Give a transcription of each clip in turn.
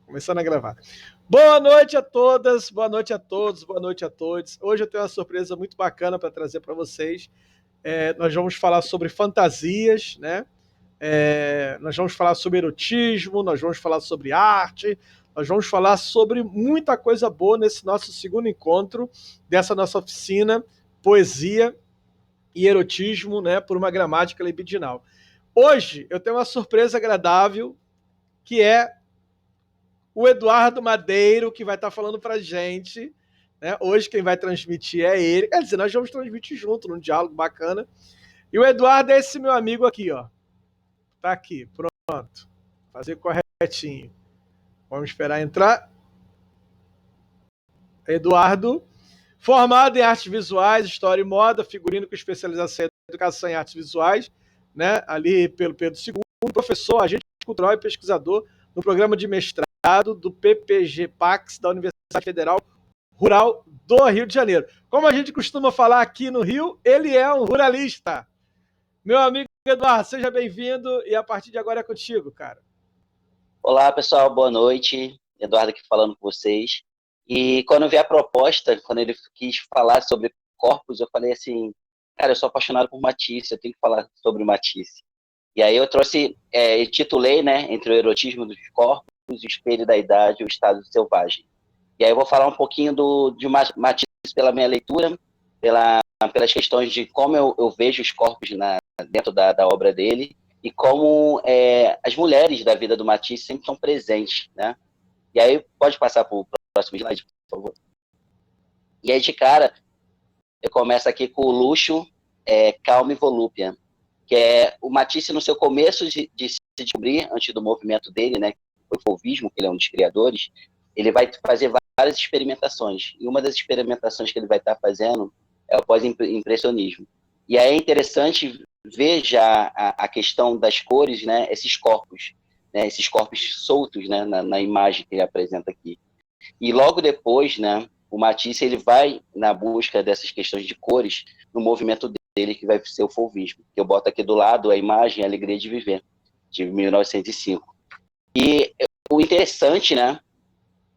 Começando a gravar. Boa noite a todas, boa noite a todos, boa noite a todos. Hoje eu tenho uma surpresa muito bacana para trazer para vocês. Nós vamos falar sobre fantasias, né? Nós vamos falar sobre erotismo, nós vamos falar sobre arte, nós vamos falar sobre muita coisa boa nesse nosso segundo encontro dessa nossa oficina Poesia e Erotismo, né? Por uma gramática libidinal. Hoje eu tenho uma surpresa agradável, que é o Eduardo Madeiro, que vai estar falando para a gente. Né? Hoje quem vai transmitir é ele. Quer dizer, nós vamos transmitir junto, num diálogo bacana. E o Eduardo é esse meu amigo aqui, ó. Tá aqui, pronto. Fazer corretinho. Vamos esperar entrar. Eduardo, formado em artes visuais, história e moda, figurino com especialização em educação em artes visuais, né? Ali pelo Pedro II, professor, agente cultural e pesquisador no programa de mestrado do PPG-Pax da Universidade Federal Rural do Rio de Janeiro. Como a gente costuma falar aqui no Rio, ele é um ruralista. Meu amigo Eduardo, seja bem-vindo e a partir de agora é contigo, cara. Olá, pessoal, boa noite. Eduardo aqui falando com vocês. E quando eu vi a proposta, quando ele quis falar sobre corpos, eu falei assim, cara, eu sou apaixonado por Matisse, eu tenho que falar sobre Matisse. E aí eu trouxe, titulei, né, entre o erotismo dos corpos, o espelho da idade e o estado selvagem. E aí eu vou falar um pouquinho de Matisse pela minha leitura, pelas questões de como eu vejo os corpos dentro da obra dele, e como as mulheres da vida do Matisse sempre estão presentes, né? E aí, pode passar para o próximo slide, por favor? E aí, de cara, eu começo aqui com o luxo, calma e volúpia, que é o Matisse no seu começo de se descobrir, antes do movimento dele, né? Foi o fauvismo, que ele é um dos criadores, ele vai fazer várias experimentações. E uma das experimentações que ele vai estar fazendo é o pós-impressionismo. E aí é interessante ver já a questão das cores, né, esses corpos soltos, né, na imagem que ele apresenta aqui. E logo depois, né, o Matisse ele vai na busca dessas questões de cores no movimento dele, que vai ser o fauvismo. Eu boto aqui do lado a imagem Alegria de Viver, de 1905. E o interessante, né,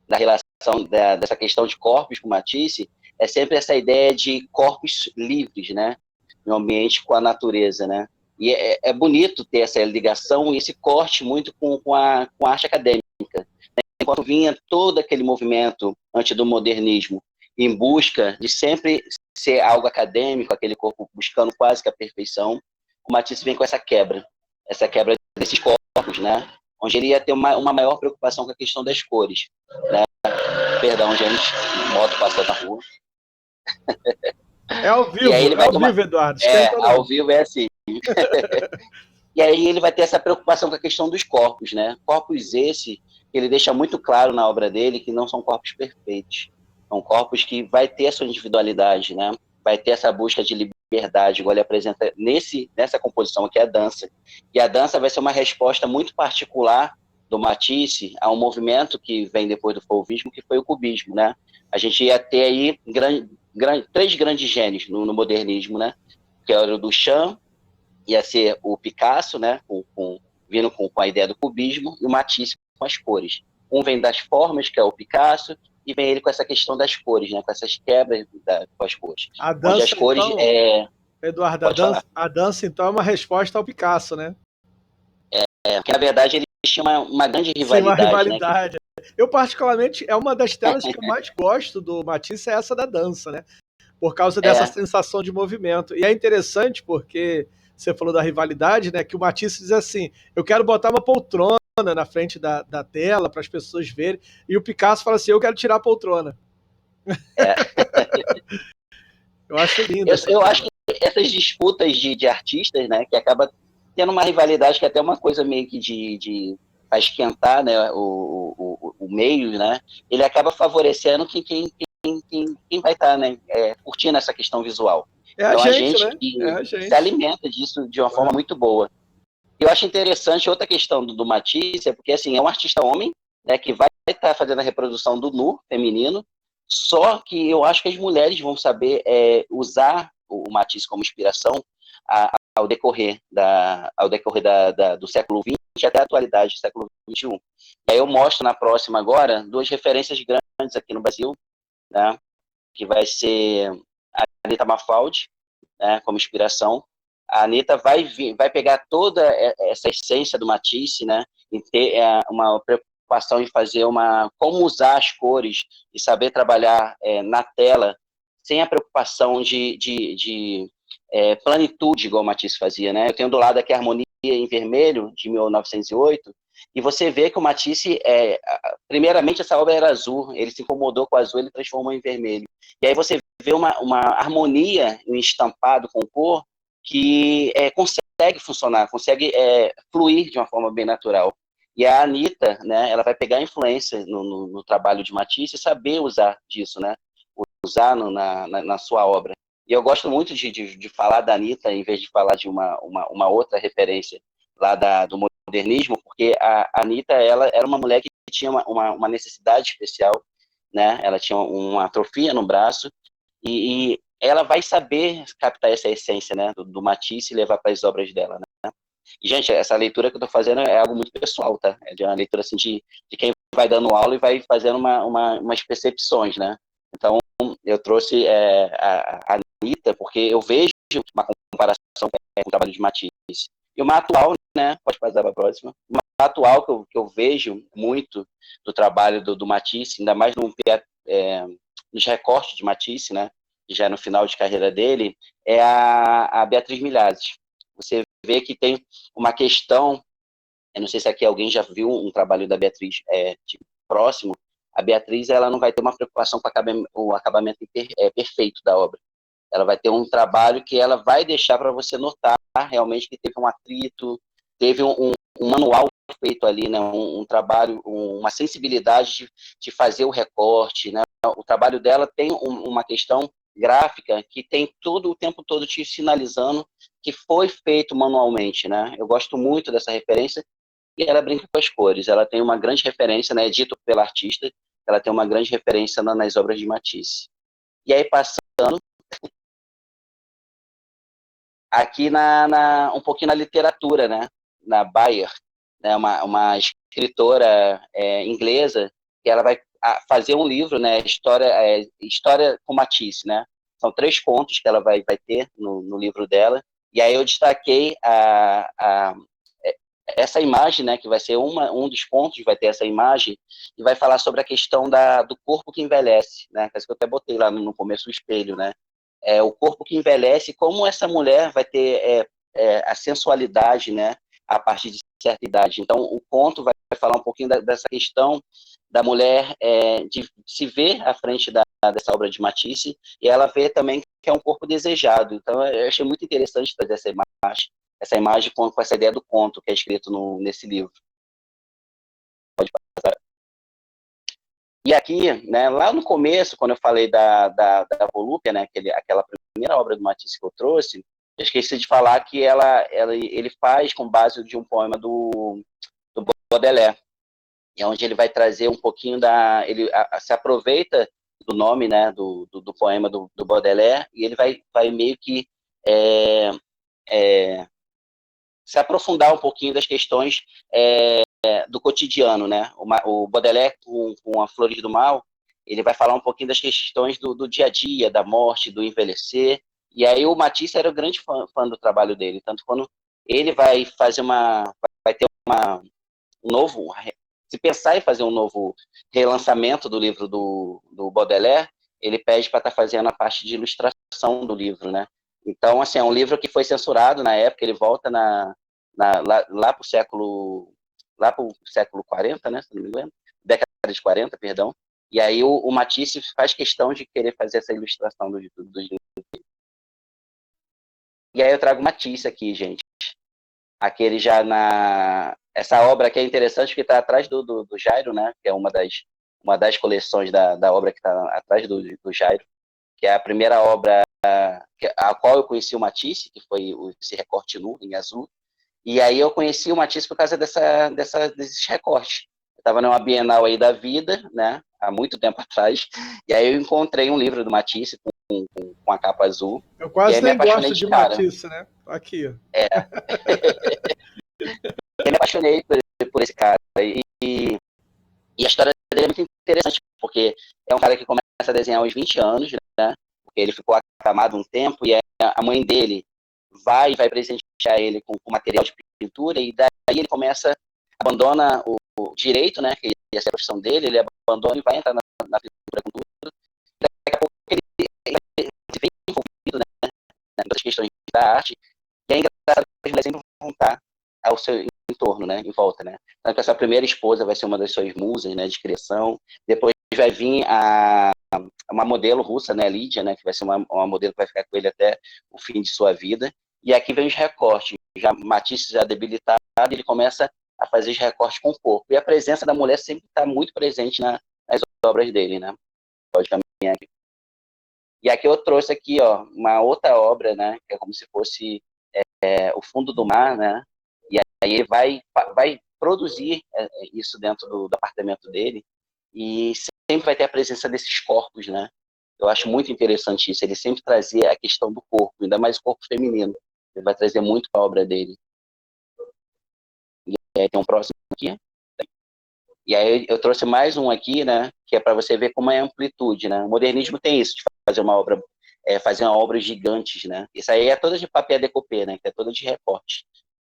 da relação dessa questão de corpos com Matisse é sempre essa ideia de corpos livres, né, no ambiente com a natureza, né? E é bonito ter essa ligação e esse corte muito com a arte acadêmica. Enquanto vinha todo aquele movimento antes do modernismo em busca de sempre ser algo acadêmico, aquele corpo buscando quase que a perfeição, o Matisse vem com essa quebra desses corpos, né? Onde ele ia ter uma maior preocupação com a questão das cores, né? Perdão, gente, moto passando na rua. É ao vivo, Eduardo. Ao vivo é assim. E aí ele vai ter essa preocupação com a questão dos corpos, né? Corpos esse, ele deixa muito claro na obra dele que não são corpos perfeitos. São corpos que vai ter a sua individualidade, né? Vai ter essa busca de liberdade, igual ele apresenta nessa composição aqui, a dança. E a dança vai ser uma resposta muito particular do Matisse a um movimento que vem depois do fauvismo, que foi o cubismo, né? A gente ia ter aí três grandes gênios no modernismo, né? Que era o Duchamp, ia ser o Picasso, né? Vindo com a ideia do cubismo, e o Matisse com as cores. Um vem das formas, que é o Picasso, e vem ele com essa questão das cores, né? Com essas quebras com as cores. A dança, onde as cores, então, Eduardo, a dança, então, é uma resposta ao Picasso, né? Porque, na verdade, eles tinham uma grande rivalidade. Sim, uma rivalidade. Né? Eu, particularmente, é uma das telas que eu mais gosto do Matisse, é essa da dança, né? Por causa dessa sensação de movimento. E é interessante porque você falou da rivalidade, né? Que o Matisse diz assim, eu quero botar uma poltrona na frente da tela para as pessoas verem, e o Picasso fala assim, eu quero tirar a poltrona. Eu acho lindo. Eu acho que essas disputas de artistas, né, que acaba tendo uma rivalidade que é até uma coisa meio que de para esquentar, né, o meio, né, ele acaba favorecendo quem vai estar, né, curtindo essa questão visual. Então a gente se alimenta disso de uma forma muito boa. Eu acho interessante outra questão do Matisse, porque assim, é um artista homem, né, que vai estar fazendo a reprodução do nu feminino, só que eu acho que as mulheres vão saber usar o Matisse como inspiração ao decorrer do século XX até a atualidade do século XXI. E aí eu mostro na próxima agora 2 referências grandes aqui no Brasil, né, que vai ser a Anita Mafaldi, né, como inspiração. A Anita vai pegar toda essa essência do Matisse, né, e ter uma preocupação em fazer como usar as cores e saber trabalhar na tela sem a preocupação de plenitude, igual o Matisse fazia, né? Eu tenho do lado aqui a Harmonia em Vermelho, de 1908, e você vê que o Matisse, primeiramente, essa obra era azul, ele se incomodou com o azul, ele transformou em vermelho. E aí você vê uma harmonia em estampado com cor que consegue funcionar, consegue fluir de uma forma bem natural. E a Anita, né, ela vai pegar influência no trabalho de Matisse e saber usar disso, né? Usar na sua obra. E eu gosto muito de falar da Anita, em vez de falar de uma outra referência lá do modernismo, porque a Anita, ela era uma mulher que tinha uma necessidade especial, né? Ela tinha uma atrofia no braço, e ela vai saber captar essa essência, né, do Matisse e levar para as obras dela, né? E, gente, essa leitura que eu estou fazendo é algo muito pessoal, tá? É de uma leitura assim, de quem vai dando aula e vai fazendo umas percepções, né? Então, eu trouxe a Anitta, porque eu vejo uma comparação com o trabalho de Matisse. E uma atual, né? Pode passar para a próxima. Uma atual que eu vejo muito do trabalho do Matisse, ainda mais nos recortes de Matisse, né? Já no final de carreira dele, é a Beatriz Milhazes. Você vê que tem uma questão, eu não sei se aqui alguém já viu um trabalho da Beatriz próximo. A Beatriz, ela não vai ter uma preocupação com o acabamento perfeito da obra. Ela vai ter um trabalho que ela vai deixar para você notar realmente que teve um atrito, teve um manual feito ali, né? Um trabalho, uma sensibilidade de fazer o recorte, né? O trabalho dela tem uma questão gráfica que tem todo o tempo todo te sinalizando que foi feito manualmente, né? Eu gosto muito dessa referência e ela brinca com as cores. Ela tem uma grande referência, né? Dito pela artista, ela tem uma grande referência nas obras de Matisse. E aí passando aqui um pouquinho na literatura, né? Na Bayer, né? Uma escritora inglesa que ela vai fazer um livro, né? História com Matisse, né? São 3 contos que ela vai ter no livro dela. E aí eu destaquei essa imagem, né? Que vai ser um dos contos, vai ter essa imagem e vai falar sobre a questão do corpo que envelhece, né? Que eu até botei lá no começo o espelho, né? O corpo que envelhece, como essa mulher vai ter a sensualidade, né, a partir de certa idade. Então, o conto vai falar um pouquinho dessa questão da mulher de se ver à frente dessa obra de Matisse, e ela vê também que é um corpo desejado. Então, eu achei muito interessante trazer essa imagem com essa ideia do conto que é escrito nesse livro. Pode passar. E aqui, né, lá no começo, quando eu falei da Volúpia, né, aquela primeira obra do Matisse que eu trouxe, eu esqueci de falar que ele faz com base de um poema do Baudelaire, onde ele vai trazer um pouquinho ele se aproveita do nome, né, do poema do Baudelaire, e ele vai meio que se aprofundar um pouquinho das questões do cotidiano, né? O Baudelaire, com a Flores do Mal, ele vai falar um pouquinho das questões do dia a dia, da morte, do envelhecer. E aí o Matisse era o grande fã do trabalho dele, tanto quando ele vai fazer vai ter um novo, se pensar em fazer um novo relançamento do livro do Baudelaire, ele pede para estar fazendo a parte de ilustração do livro, né? Então, assim, é um livro que foi censurado na época, ele volta lá para o século 40, né, se não me engano, década de 40, perdão, e aí o Matisse faz questão de querer fazer essa ilustração dos livros. E aí eu trago Matisse aqui, gente. Aquele essa obra aqui é interessante porque está atrás do Jairo, né, que é uma das coleções da obra que está atrás do Jairo, que é a primeira obra a qual eu conheci o Matisse, que foi esse recorte nu, em azul. E aí eu conheci o Matisse por causa desses recortes. Eu estava numa Bienal aí da vida, né, há muito tempo atrás, e aí eu encontrei um livro do Matisse com a capa azul. Eu quase nem gosto de Matisse, né? Aqui. me apaixonei por esse cara. E a história dele é muito interessante, porque é um cara que começa a desenhar aos 20 anos, né? Porque ele ficou acamado um tempo e a mãe dele vai presentear ele com material de pintura, e daí ele abandona o direito, né? Que ia ser a profissão dele, ele abandona e vai entrar na pintura com tudo. Daqui a pouco ele se vê envolvido, né? Em outras questões da arte. E é engraçado que ele sempre vão voltar ao seu entorno, né? Em volta, né? Então, que a sua primeira esposa vai ser uma das suas musas, né? De criação. Depois vai vir uma modelo russa, né? Lídia, né? Que vai ser uma modelo que vai ficar com ele até o fim de sua vida. E aqui vem os recortes. Já Matisse já debilitado, ele começa a fazer os recortes com o corpo. E a presença da mulher sempre está muito presente nas obras dele, né? Pode caminhar aqui. E aqui eu trouxe aqui, ó, uma outra obra, né? Que é como se fosse o fundo do mar, né? E aí ele vai produzir isso dentro do apartamento dele, e sempre vai ter a presença desses corpos, né? Eu acho muito interessante isso. Ele sempre trazia a questão do corpo, ainda mais o corpo feminino. Ele vai trazer muito para a obra dele. E aí tem um próximo aqui. E aí eu trouxe mais um aqui, né? Que é para você ver como é a amplitude, né? O modernismo tem isso, de fazer uma obra gigantes, né? Isso aí é toda de papel decopé, né? Que é toda de recorte.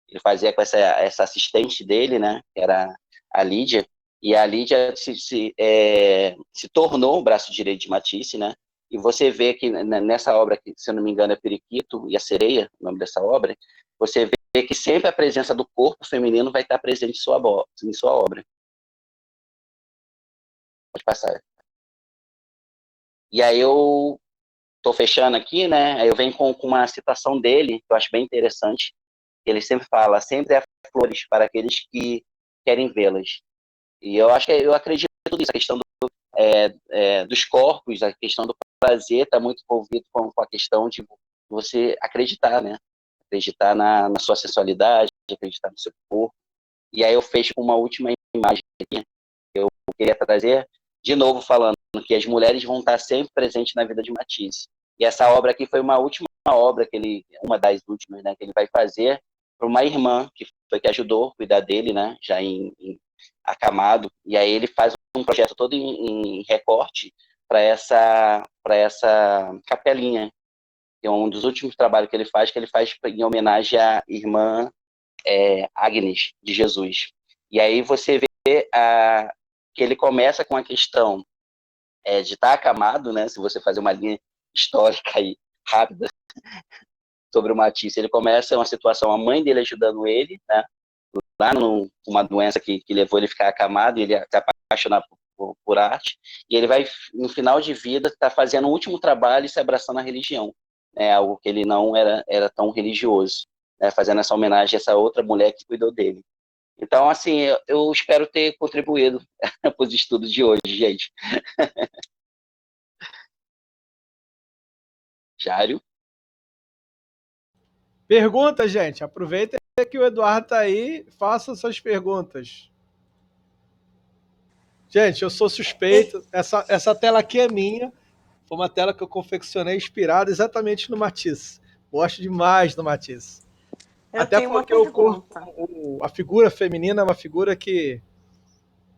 Ele fazia com essa assistente dele, né? Que era a Lídia. E a Lídia se tornou o braço direito de Matisse, né? E você vê que nessa obra, que, se eu não me engano, é Periquito e a Sereia, o nome dessa obra, você vê que sempre a presença do corpo feminino vai estar presente em sua obra. Pode passar. E aí eu tô fechando aqui, né? Aí eu venho com uma citação dele, que eu acho bem interessante. Ele sempre fala: sempre há flores para aqueles que querem vê-las. E eu acredito nisso, a questão dos corpos, a questão do prazer está muito envolvido com a questão de você acreditar, né? Acreditar na sua sensualidade, acreditar no seu corpo. E aí eu fecho com uma última imagem aqui. Eu queria trazer, de novo, falando que as mulheres vão estar sempre presentes na vida de Matisse. E essa obra aqui foi uma última obra uma das últimas, né, que ele vai fazer para uma irmã que ajudou a cuidar dele, né, já acamado. E aí ele faz um projeto todo em recorte para essa capelinha, que é um dos últimos trabalhos que ele faz em homenagem à irmã Agnes de Jesus. E aí você vê que ele começa com a questão de estar acamado, né? Se você fazer uma linha histórica aí rápida sobre o Matisse, ele começa uma situação, a mãe dele ajudando ele, né? Lá numa doença que levou ele a ficar acamado, e ele se apaixonar por arte, e ele vai, no final de vida, estar fazendo o último trabalho e se abraçando à religião, né? Algo que ele não era tão religioso, né? Fazendo essa homenagem a essa outra mulher que cuidou dele. Então, assim, eu espero ter contribuído para os estudos de hoje, gente. Jário? Pergunta, gente. Aproveita que o Eduardo tá aí, faça suas perguntas. Gente, eu sou suspeito. Essa tela aqui é minha. Foi uma tela que eu confeccionei inspirada exatamente no Matisse. Gosto demais do Matisse. Eu Até tenho uma porque o corpo, pergunta. a figura feminina é uma figura que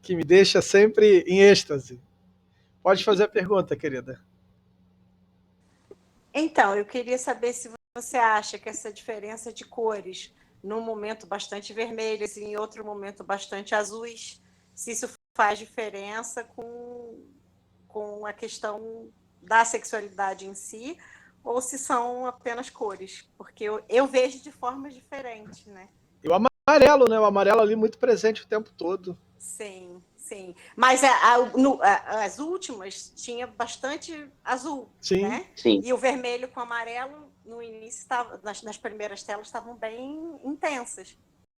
me deixa sempre em êxtase. Pode fazer a pergunta, querida. Então, eu queria saber se você acha que essa diferença de cores, num momento bastante vermelhos e em outro momento bastante azuis, se isso faz diferença com a questão da sexualidade em si, ou se são apenas cores, porque eu vejo de formas diferentes, né? E o amarelo, né? O amarelo ali muito presente o tempo todo. Sim, sim. Mas as últimas tinha bastante azul, Sim. né? Sim. E o vermelho com amarelo, no início, nas primeiras telas, estavam bem intensas,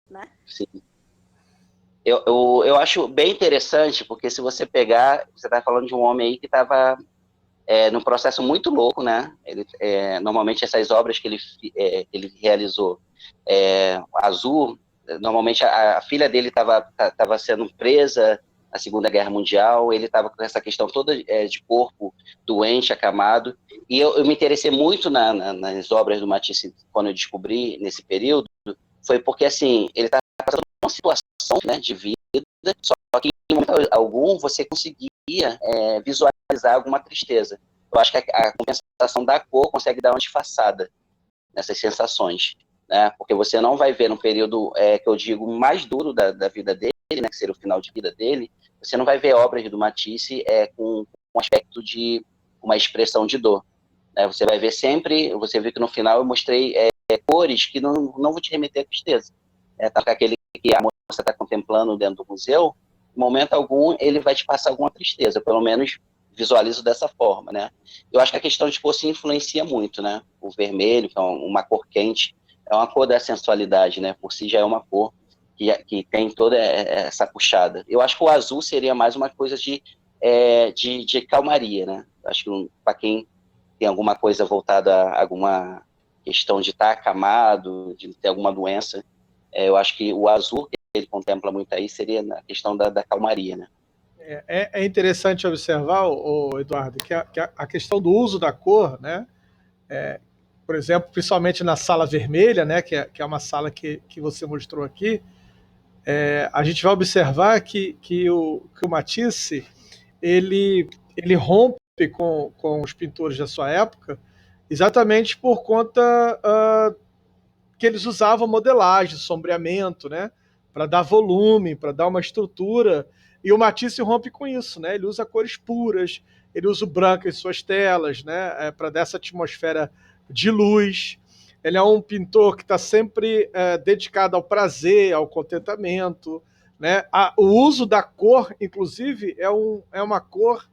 né? Sim. Eu acho bem interessante, porque se você pegar, você está falando de um homem aí que estava num processo muito louco, né? Normalmente essas obras que ele realizou, Azul, normalmente a filha dele estava sendo presa na Segunda Guerra Mundial, ele estava com essa questão toda de corpo doente, acamado, e eu me interessei muito nas obras do Matisse quando eu descobri nesse período, foi porque assim, ele estava passando situação, né, de vida, só que em momento algum você conseguia visualizar alguma tristeza. Eu acho que a compensação da cor consegue dar uma disfarçada nessas sensações, né? Porque você não vai ver no período que eu digo mais duro da vida dele, né, que seria o final de vida dele, você não vai ver obras do Matisse com um aspecto de uma expressão de dor, né? Você vai ver sempre, você vê que no final eu mostrei cores que não vão te remeter à tristeza. Tá aquele que a moça está contemplando dentro do museu, em momento algum ele vai te passar alguma tristeza, pelo menos visualizo dessa forma, né? Eu acho que a questão de cor se influencia muito, né? O vermelho, que é uma cor quente, é uma cor da sensualidade, né? Por si já é uma cor que tem toda essa puxada. Eu acho que o azul seria mais uma coisa de calmaria, né? Acho que para quem tem alguma coisa voltada a alguma questão de estar acamado, de ter alguma doença, eu acho que o azul que ele contempla muito aí seria na questão da calmaria, né? É interessante observar, Eduardo, que a questão do uso da cor, né? Por exemplo, principalmente na sala vermelha, né? Que é uma sala que você mostrou aqui, a gente vai observar que o Matisse ele rompe com os pintores da sua época, exatamente por conta que eles usavam modelagem, sombreamento, né? Para dar volume, para dar uma estrutura. E o Matisse rompe com isso, né? Ele usa cores puras, ele usa o branco em suas telas, né? Para dar essa atmosfera de luz. Ele é um pintor que está sempre dedicado ao prazer, ao contentamento, né? O uso da cor, inclusive, é uma cor,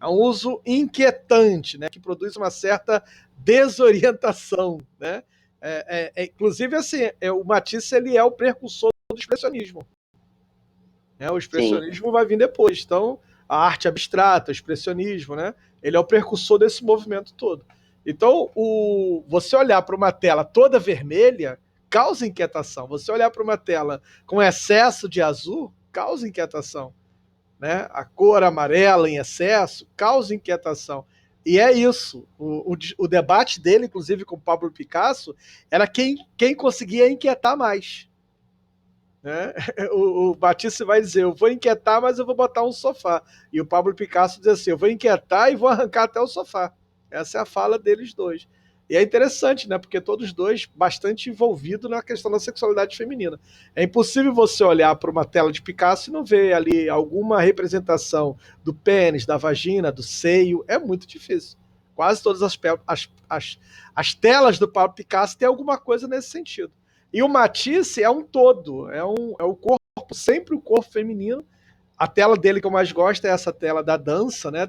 é um uso inquietante, né? Que produz uma certa desorientação, né? Inclusive, assim, o Matisse ele é o precursor do expressionismo. O expressionismo Sim. vai vir depois. Então, a arte abstrata, o expressionismo, né? Ele é o precursor desse movimento todo. Então, você olhar para uma tela toda vermelha causa inquietação. Você olhar para uma tela com excesso de azul causa inquietação, né? A cor amarela em excesso causa inquietação. E é isso. O debate dele, inclusive com o Pablo Picasso, era quem conseguia inquietar mais. Né? O Batista vai dizer, eu vou inquietar, mas eu vou botar um sofá. E o Pablo Picasso diz assim, eu vou inquietar e vou arrancar até o sofá. Essa é a fala deles dois. E é interessante, né? Porque todos dois bastante envolvidos na questão da sexualidade feminina. É impossível você olhar para uma tela de Picasso e não ver ali alguma representação do pênis, da vagina, do seio. É muito difícil. Quase todas as telas do Pablo Picasso têm alguma coisa nesse sentido. E o Matisse é um todo, é o corpo, sempre o corpo feminino. A tela dele que eu mais gosto é essa tela da dança, né?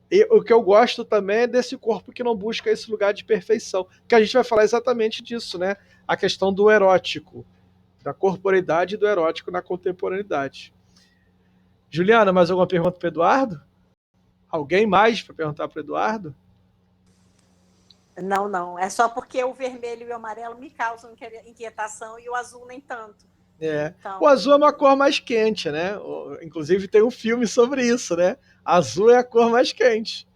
E o que eu gosto também é desse corpo que não busca esse lugar de perfeição. Que a gente vai falar exatamente disso, né? A questão do erótico, da corporeidade e do erótico na contemporaneidade. Juliana, mais alguma pergunta para o Eduardo? Alguém mais para perguntar para o Eduardo? Não. É só porque o vermelho e o amarelo me causam inquietação e o azul nem tanto. Então... O azul é uma cor mais quente, né? Inclusive tem um filme sobre isso, né? Azul é a cor mais quente.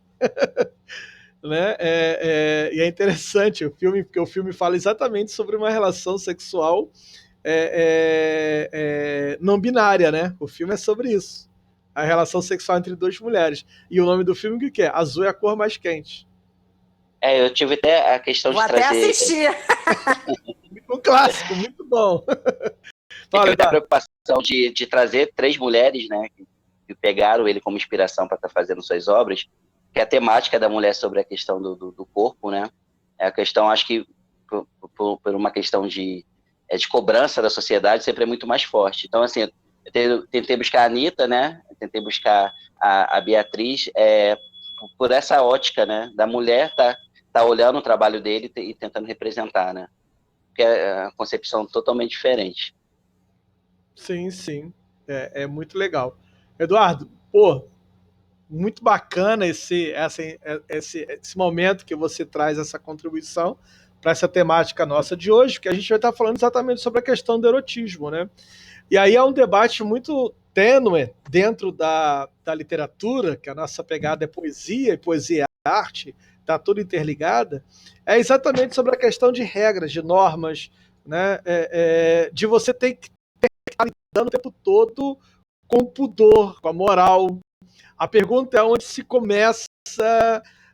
Né? E é interessante o filme, porque o filme fala exatamente sobre uma relação sexual não binária, né? O filme é sobre isso. A relação sexual entre duas mulheres. E o nome do filme o que é? Azul é a cor mais quente. Eu tive até a questão de trazer... Vou até assistir. Um clássico, muito bom. Eu tive a preocupação de trazer 3 mulheres, né, que pegaram ele como inspiração para estar fazendo suas obras, que é a temática da mulher sobre a questão do corpo, né? É a questão, acho que, por uma questão de cobrança da sociedade, sempre é muito mais forte. Então, assim, eu tentei buscar a Anitta, né? Eu tentei buscar a Beatriz, por essa ótica, né? Da mulher tá olhando o trabalho dele e tentando representar, né? Porque é uma concepção totalmente diferente. Sim. É muito legal. Eduardo, muito bacana esse momento que você traz essa contribuição para essa temática nossa de hoje, que a gente vai estar falando exatamente sobre a questão do erotismo, né? E aí é um debate muito tênue dentro da literatura, que a nossa pegada é poesia, e poesia é arte, está tudo interligada, é exatamente sobre a questão de regras, de normas, né? De você ter que ter está lidando o tempo todo com o pudor, com a moral. A pergunta é onde se começa,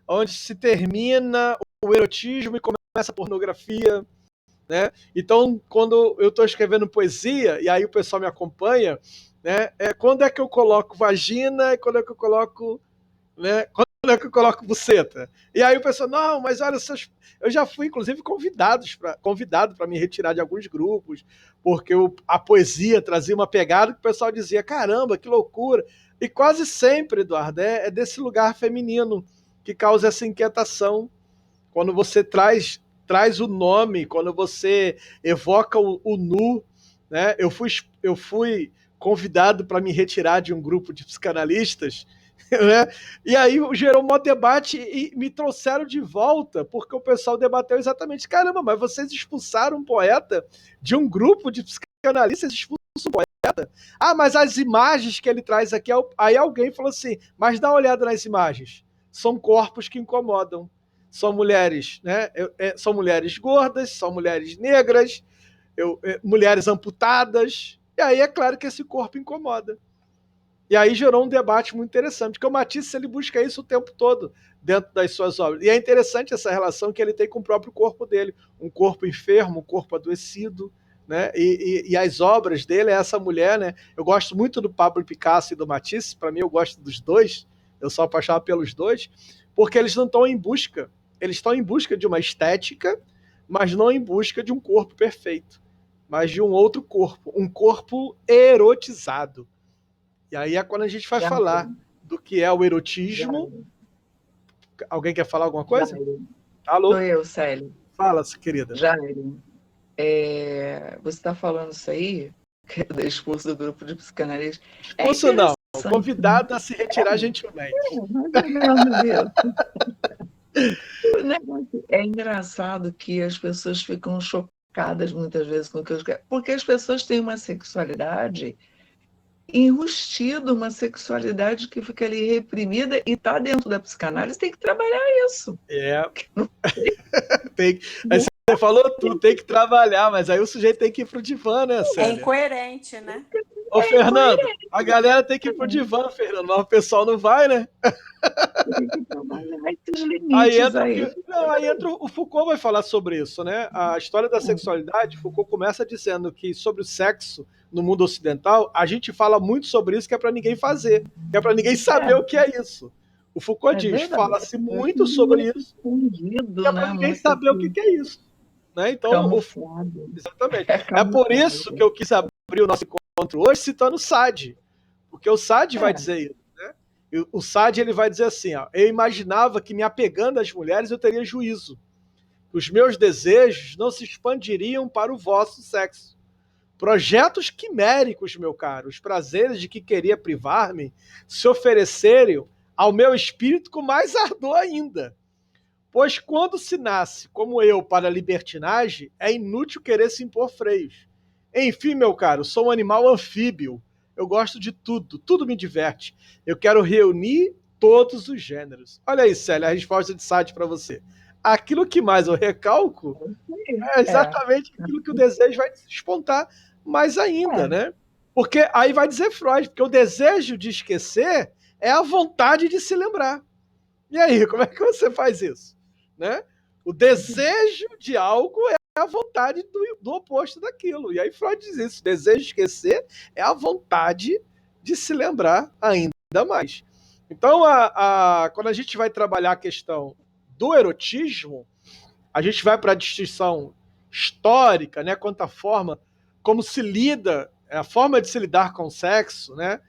onde se termina o erotismo e começa a pornografia, né? Então, quando eu estou escrevendo poesia, e aí o pessoal me acompanha, né? Quando é que eu coloco vagina e quando é que eu coloco, né? Quando é que eu coloco buceta? E aí o pessoal, não, mas olha, eu já fui, inclusive, convidado para me retirar de alguns grupos, porque a poesia trazia uma pegada que o pessoal dizia, caramba, que loucura. E quase sempre, Eduardo, é desse lugar feminino que causa essa inquietação. Quando você traz o nome, quando você evoca o nu, né? Eu fui convidado para me retirar de um grupo de psicanalistas, né? E aí gerou um maior debate e me trouxeram de volta, porque o pessoal debateu exatamente, caramba, mas vocês expulsaram um poeta de um grupo de psicanalistas, expulsam um poeta? Ah, mas as imagens que ele traz aqui, aí alguém falou assim, mas dá uma olhada nas imagens, são corpos que incomodam. São mulheres, né? São mulheres gordas, são mulheres negras, mulheres amputadas. E aí é claro que esse corpo incomoda. E aí gerou um debate muito interessante, porque o Matisse ele busca isso o tempo todo dentro das suas obras. E é interessante essa relação que ele tem com o próprio corpo dele, um corpo enfermo, um corpo adoecido, né? E as obras dele é essa mulher, né? Eu gosto muito do Pablo Picasso e do Matisse, para mim eu gosto dos dois, eu sou apaixonado pelos dois, porque eles não estão em busca, eles estão em busca de uma estética, mas não em busca de um corpo perfeito, mas de um outro corpo, um corpo erotizado. E aí é quando a gente vai falar do que é o erotismo. Alguém quer falar alguma coisa? Alô? Sou eu, Célia. Fala, querida. Jair, você está falando isso aí, da expulso do grupo de psicanalistas. Expulso não, convidado a se retirar gentilmente. O negócio é engraçado que as pessoas ficam chocadas muitas vezes com o que eu escrevo, porque as pessoas têm uma sexualidade enrustida, uma sexualidade que fica ali reprimida e está dentro da psicanálise, tem que trabalhar isso. Aí você falou tudo, tem que trabalhar, mas aí o sujeito tem que ir pro divã, né, Célia? É incoerente, né? Ô, Fernando, a galera tem que ir pro divã, Fernando, mas o pessoal não vai, né? Aí entra o Foucault vai falar sobre isso, né? A história da sexualidade, Foucault começa dizendo que sobre o sexo no mundo ocidental, a gente fala muito sobre isso que é para ninguém fazer, que é para ninguém saber o que é isso. O Foucault diz, fala-se muito sobre isso, que é para ninguém saber o que é isso. Né? Então, exatamente. É por isso que eu quis abrir o nosso encontro hoje citando o Sade, porque o Sade vai dizer isso. O Sade ele vai dizer assim, ó, eu imaginava que me apegando às mulheres eu teria juízo. Os meus desejos não se expandiriam para o vosso sexo. Projetos quiméricos, meu caro, os prazeres de que queria privar-me se ofereceram ao meu espírito com mais ardor ainda. Pois quando se nasce, como eu, para a libertinagem, é inútil querer se impor freios. Enfim, meu caro, sou um animal anfíbio. Eu gosto de tudo, tudo me diverte. Eu quero reunir todos os gêneros. Olha aí, Célia, a resposta de Sade para você. Aquilo que mais eu recalco é exatamente aquilo que o desejo vai despontar mais ainda, né? Porque aí vai dizer Freud, porque o desejo de esquecer é a vontade de se lembrar. E aí, como é que você faz isso? Né? O desejo de algo é a vontade do oposto daquilo. E aí Freud diz isso, o desejo de esquecer é a vontade de se lembrar ainda mais. Então, quando a gente vai trabalhar a questão do erotismo, a gente vai para a distinção histórica, né, quanto à forma como se lida, a forma de se lidar com o sexo, né,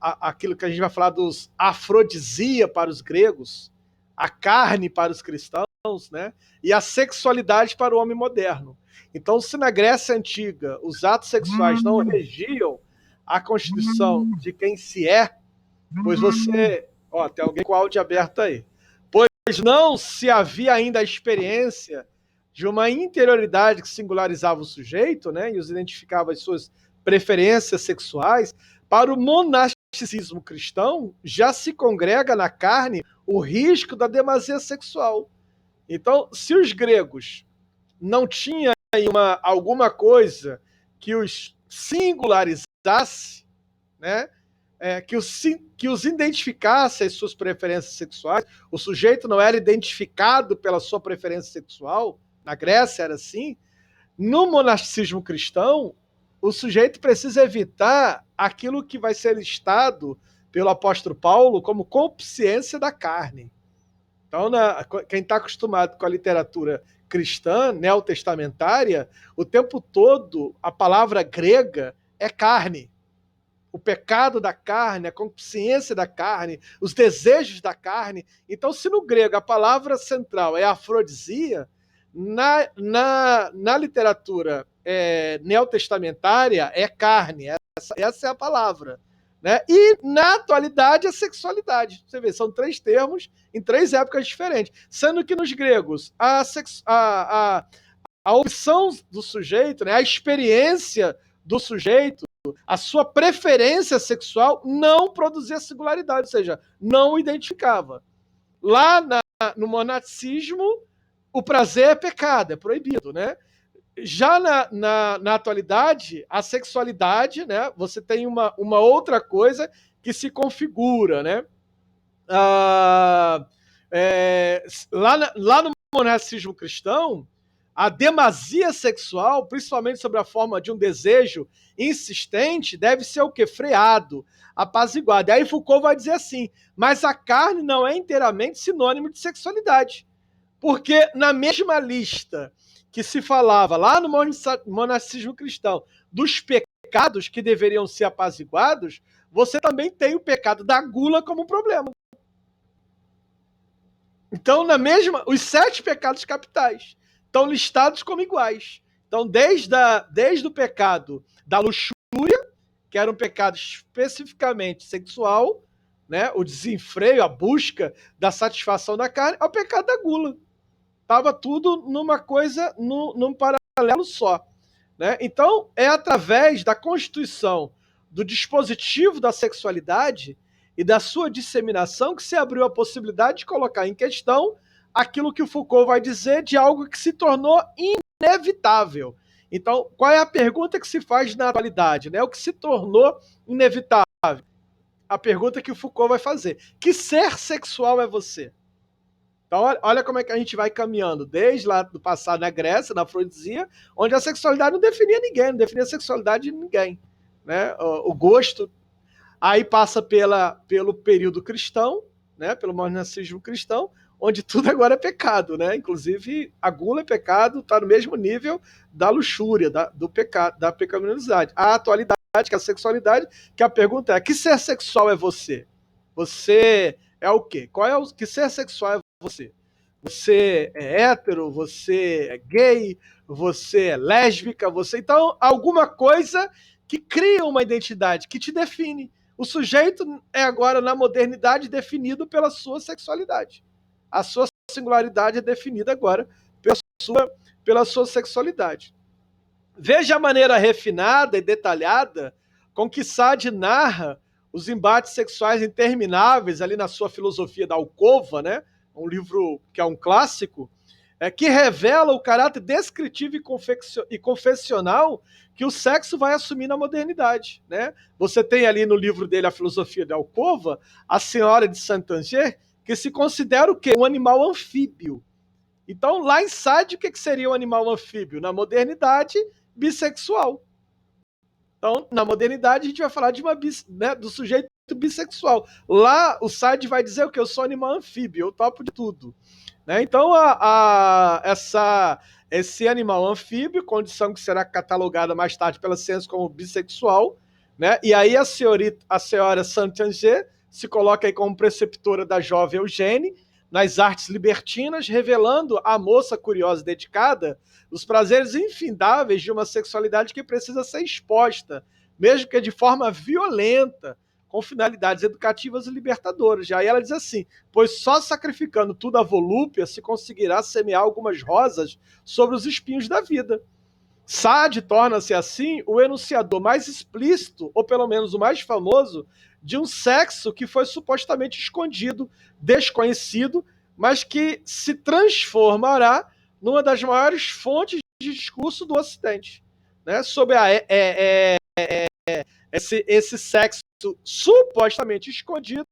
aquilo que a gente vai falar dos afrodisia para os gregos, a carne para os cristãos, né, e a sexualidade para o homem moderno. Então, se na Grécia Antiga os atos sexuais não regiam a constituição de quem se é, pois você... Ó, tem alguém com o áudio aberto aí. Pois não se havia ainda a experiência de uma interioridade que singularizava o sujeito, né, e os identificava as suas preferências sexuais, para o monasticismo cristão já se congrega na carne o risco da demasia sexual. Então, se os gregos não tinham alguma coisa que os singularizasse, né? Que os identificasse as suas preferências sexuais. O sujeito não era identificado pela sua preferência sexual. Na Grécia era assim. No monasticismo cristão, o sujeito precisa evitar aquilo que vai ser listado pelo apóstolo Paulo como consciência da carne. Então, quem está acostumado com a literatura cristã, neotestamentária, o tempo todo a palavra grega é carne. O pecado da carne, a consciência da carne, os desejos da carne. Então, se no grego a palavra central é afrodisia, na literatura neotestamentária é carne, essa é a palavra. Né? E na atualidade, a sexualidade. Você vê, são 3 termos em 3 épocas diferentes. Sendo que nos gregos, a opção do sujeito, né, a experiência do sujeito, a sua preferência sexual não produzia singularidade, ou seja, não o identificava. Lá no monasticismo, o prazer é pecado, é proibido, né? Já na atualidade, a sexualidade, né? Você tem uma outra coisa que se configura, né? Lá no monasticismo cristão, a demasia sexual, principalmente sobre a forma de um desejo insistente, deve ser o quê? Freado, apaziguado. E aí Foucault vai dizer assim, mas a carne não é inteiramente sinônimo de sexualidade. Porque na mesma lista que se falava lá no monasticismo cristão dos pecados que deveriam ser apaziguados, você também tem o pecado da gula como um problema. Então, os 7 pecados capitais estão listados como iguais. Então, desde o pecado da luxúria, que era um pecado especificamente sexual, né, o desenfreio, a busca da satisfação da carne, ao pecado da gula. Estava tudo numa coisa, num paralelo só. Né? Então, é através da constituição do dispositivo da sexualidade e da sua disseminação que se abriu a possibilidade de colocar em questão aquilo que o Foucault vai dizer de algo que se tornou inevitável. Então, qual é a pergunta que se faz na atualidade? Né? O que se tornou inevitável? A pergunta que o Foucault vai fazer. Que ser sexual é você? Então, olha como é que a gente vai caminhando, desde lá do passado na Grécia, na afrodisia, onde a sexualidade não definia ninguém, não definia a sexualidade de ninguém. Né? O gosto aí passa pelo período cristão, né? Pelo monasticismo cristão, onde tudo agora é pecado, né? Inclusive a gula é pecado, está no mesmo nível da luxúria, do pecado, da pecaminosidade. A atualidade, que é a sexualidade, que a pergunta é: que ser sexual é você? Você é o quê? Que ser sexual é você? Você é hétero, você é gay, você é lésbica, então alguma coisa que cria uma identidade, que te define. O sujeito é agora, na modernidade, definido pela sua sexualidade. A sua singularidade é definida agora pela sua sexualidade. Veja a maneira refinada e detalhada com que Sade narra os embates sexuais intermináveis ali na sua filosofia da alcova, né? Um livro que é um clássico, que revela o caráter descritivo e confessional que o sexo vai assumir na modernidade. Né? Você tem ali no livro dele, A Filosofia da Alcova, a senhora de Saint-Anger, que se considera o quê? Um animal anfíbio. Então, lá em Sade, o que seria um animal anfíbio? Na modernidade, bissexual. Então, na modernidade, a gente vai falar do sujeito bissexual. Lá, o Sade vai dizer o que? Eu sou animal anfíbio, eu topo de tudo. Né? Então, esse animal anfíbio, condição que será catalogada mais tarde pela ciência como bissexual, né? E aí a senhora Saint-Anger se coloca aí como preceptora da jovem Eugênie nas artes libertinas, revelando à moça curiosa e dedicada os prazeres infindáveis de uma sexualidade que precisa ser exposta, mesmo que de forma violenta, com finalidades educativas e libertadoras. E aí ela diz assim: pois só sacrificando tudo à volúpia se conseguirá semear algumas rosas sobre os espinhos da vida. Sade torna-se assim o enunciador mais explícito, ou pelo menos o mais famoso, de um sexo que foi supostamente escondido, desconhecido, mas que se transformará numa das maiores fontes de discurso do Ocidente. né, sobre esse sexo supostamente escondido,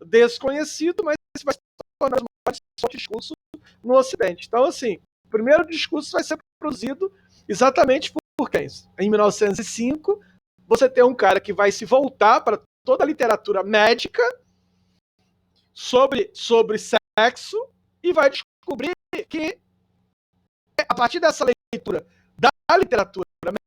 desconhecido, mas isso vai se tornar um discurso no Ocidente. Então, assim, o primeiro discurso vai ser produzido exatamente por quem? Em 1905, você tem um cara que vai se voltar para toda a literatura médica sobre sexo e vai descobrir que, a partir dessa leitura da literatura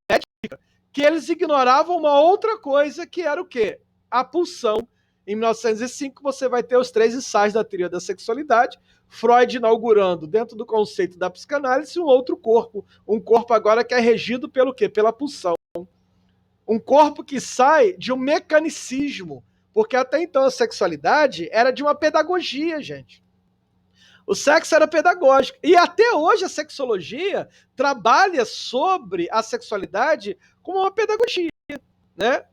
médica, que eles ignoravam uma outra coisa, que era o quê? A pulsão. Em 1905, você vai ter os 3 ensaios da teoria da sexualidade, Freud inaugurando, dentro do conceito da psicanálise, um outro corpo. Um corpo agora que é regido pelo quê? Pela pulsão. Um corpo que sai de um mecanicismo, porque até então a sexualidade era de uma pedagogia, gente. O sexo era pedagógico. E até hoje a sexologia trabalha sobre a sexualidade como uma pedagogia, né?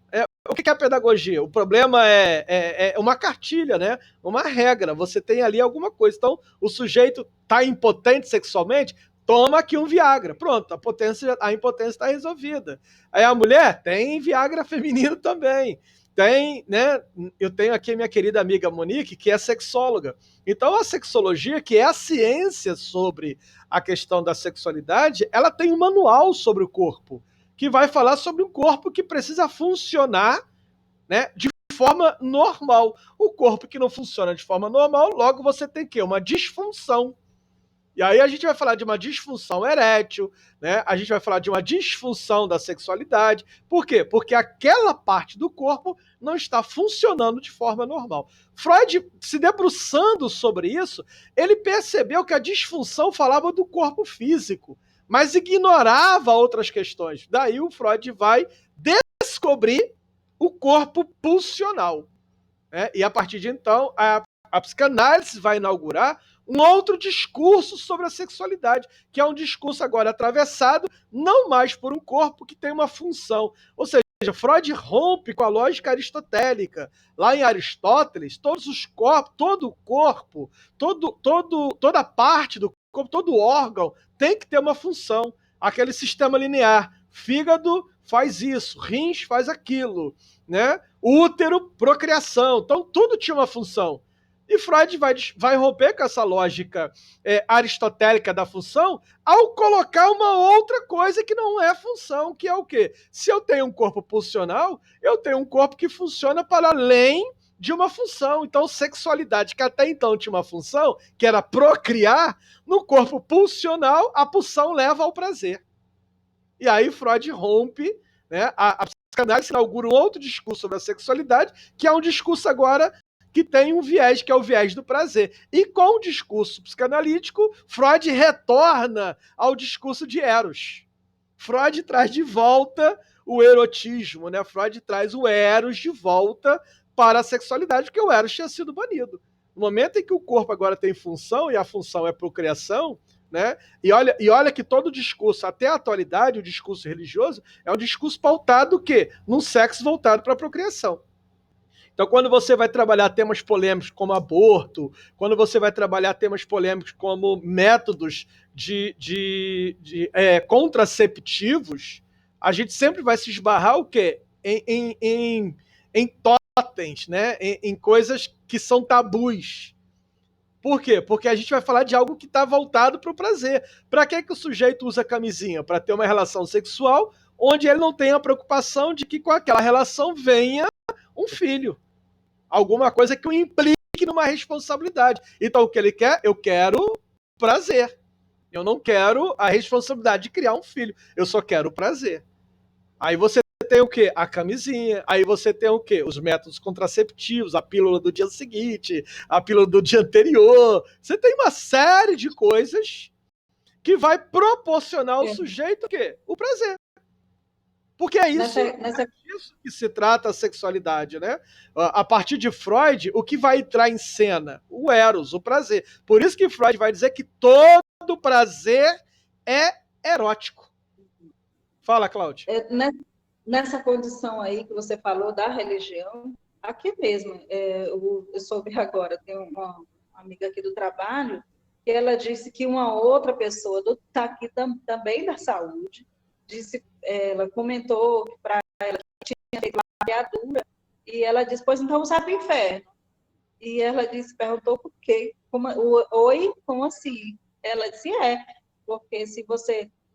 O que é a pedagogia? O problema é uma cartilha, né? Uma regra. Você tem ali alguma coisa. Então, o sujeito está impotente sexualmente, toma aqui um Viagra. Pronto, a impotência está resolvida. Aí a mulher tem Viagra feminino também. Tem, né? Eu tenho aqui a minha querida amiga Monique, que é sexóloga. Então, a sexologia, que é a ciência sobre a questão da sexualidade, ela tem um manual sobre o corpo, que vai falar sobre um corpo que precisa funcionar, né, de forma normal. O corpo que não funciona de forma normal, logo você tem que uma disfunção. E aí a gente vai falar de uma disfunção erétil, né? A gente vai falar de uma disfunção da sexualidade. Por quê? Porque aquela parte do corpo não está funcionando de forma normal. Freud, se debruçando sobre isso, ele percebeu que a disfunção falava do corpo físico, mas ignorava outras questões. Daí o Freud vai descobrir o corpo pulsional, né? E a partir de então, a psicanálise vai inaugurar um outro discurso sobre a sexualidade, que é um discurso agora atravessado não mais por um corpo que tem uma função. Ou seja, Freud rompe com a lógica aristotélica. Lá em Aristóteles, todos os corpos, todo o corpo, toda parte do corpo, todo órgão tem que ter uma função. Aquele sistema linear. Fígado faz isso, rins faz aquilo, né? Útero, procriação. Então, tudo tinha uma função. E Freud vai romper com essa lógica aristotélica da função ao colocar uma outra coisa que não é função, que é o quê? Se eu tenho um corpo pulsional, eu tenho um corpo que funciona para além de uma função. Então, sexualidade, que até então tinha uma função, que era procriar, no corpo pulsional, a pulsão leva ao prazer. E aí Freud rompe, né? A psicanálise inaugura um outro discurso sobre a sexualidade, que é um discurso agora que tem um viés, que é o viés do prazer. E com o discurso psicanalítico, Freud retorna ao discurso de Eros. Freud traz de volta o erotismo, né? Freud traz o Eros de volta para a sexualidade, porque o Eros tinha sido banido. No momento em que o corpo agora tem função, e a função é procriação, né? E olha que todo o discurso, até a atualidade, o discurso religioso, é um discurso pautado o quê? Num sexo voltado para a procriação. Então, quando você vai trabalhar temas polêmicos como aborto, quando você vai trabalhar temas polêmicos como métodos contraceptivos, a gente sempre vai se esbarrar o quê? Em totens, né? Em coisas que são tabus. Por quê? Porque a gente vai falar de algo que está voltado para o prazer. Para que o sujeito usa camisinha? Para ter uma relação sexual onde ele não tem a preocupação de que com aquela relação venha um filho. Alguma coisa que o implique numa responsabilidade. Então, o que ele quer? Eu quero prazer. Eu não quero a responsabilidade de criar um filho. Eu só quero prazer. Aí você tem o quê? A camisinha. Aí você tem o quê? Os métodos contraceptivos, a pílula do dia seguinte, a pílula do dia anterior. Você tem uma série de coisas que vai proporcionar ao sujeito o quê? O prazer. Porque é isso, é disso que se trata a sexualidade, né? A partir de Freud, o que vai entrar em cena? O eros, o prazer. Por isso que Freud vai dizer que todo prazer é erótico. Fala, Cláudia. Nessa condição aí que você falou da religião, aqui mesmo, eu soube agora, tem uma amiga aqui do trabalho, que ela disse que uma outra pessoa aqui também da saúde, disse ela comentou que para ela tinha feito laqueadura, e ela disse, pois então você vai para o inferno. E ela disse, perguntou por quê? Oi, como assim? Ela disse, porque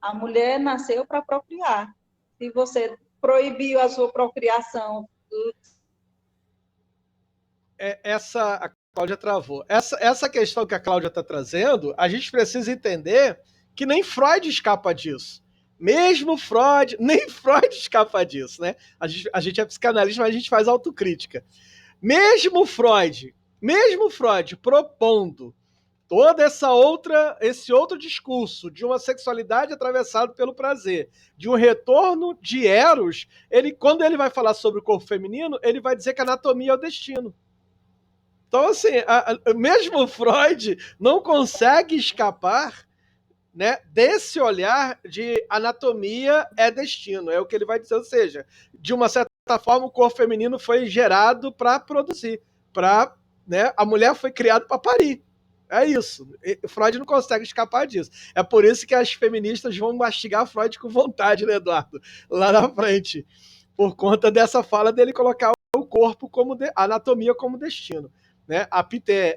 a mulher nasceu para procriar. Se você proibiu a sua procriação... A Cláudia travou. Essa questão que a Cláudia está trazendo, a gente precisa entender que nem Freud escapa disso. Mesmo Freud, nem Freud escapa disso, né? A gente é psicanalista, mas a gente faz autocrítica. Mesmo Freud propondo esse outro discurso de uma sexualidade atravessada pelo prazer, de um retorno de Eros, quando ele vai falar sobre o corpo feminino, ele vai dizer que a anatomia é o destino. Então, assim, mesmo Freud não consegue escapar, né, desse olhar de anatomia é destino, é o que ele vai dizer, ou seja, de uma certa forma o corpo feminino foi gerado para produzir, né, a mulher foi criada para parir. É isso. Freud não consegue escapar disso. É por isso que as feministas vão mastigar Freud com vontade, né, Eduardo? Lá na frente. Por conta dessa fala dele colocar o corpo a anatomia como destino. Né?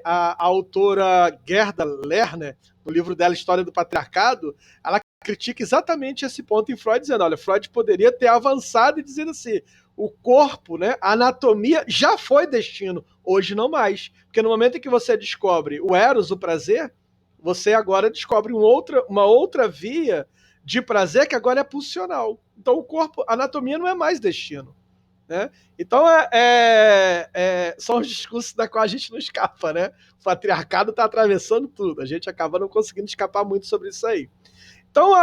A autora Gerda Lerner, no livro dela História do Patriarcado, ela critica exatamente esse ponto em Freud, dizendo, olha, Freud poderia ter avançado e dizendo assim, o corpo, né, a anatomia já foi destino, hoje não mais. Porque no momento em que você descobre o eros, o prazer, você agora descobre uma outra via de prazer que agora é pulsional. Então o corpo, a anatomia não é mais destino. Né? Então, são os discursos da qual a gente não escapa, né? O patriarcado está atravessando tudo, a gente acaba não conseguindo escapar muito sobre isso aí. Então,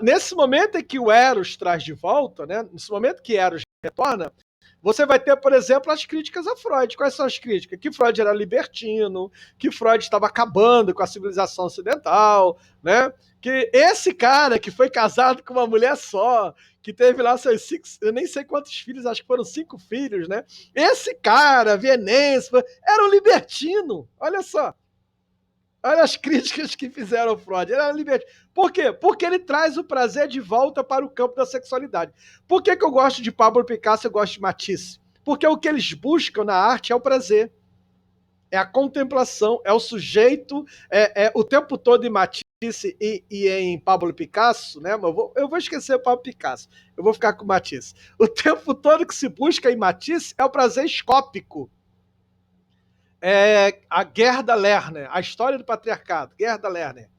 nesse momento em que o Eros traz de volta, né? Nesse momento que Eros retorna, você vai ter, por exemplo, as críticas a Freud. Quais são as críticas? Que Freud era libertino, que Freud estava acabando com a civilização ocidental, né? Que esse cara que foi casado com uma mulher só, que teve lá seus 5, eu nem sei quantos filhos, acho que foram 5 filhos, né? Esse cara, vienense, era um libertino. Olha só. Olha as críticas que fizeram ao Freud. Ele era libertino. Por quê? Porque ele traz o prazer de volta para o campo da sexualidade. Por que eu gosto de Pablo Picasso e eu gosto de Matisse? Porque o que eles buscam na arte é o prazer. É a contemplação, é o sujeito, o tempo todo em Matisse e em Pablo Picasso, né? Eu vou esquecer o Pablo Picasso, eu vou ficar com Matisse. O tempo todo que se busca em Matisse é o prazer escópico. A Gerda Lerner, a história do patriarcado, Gerda Lerner.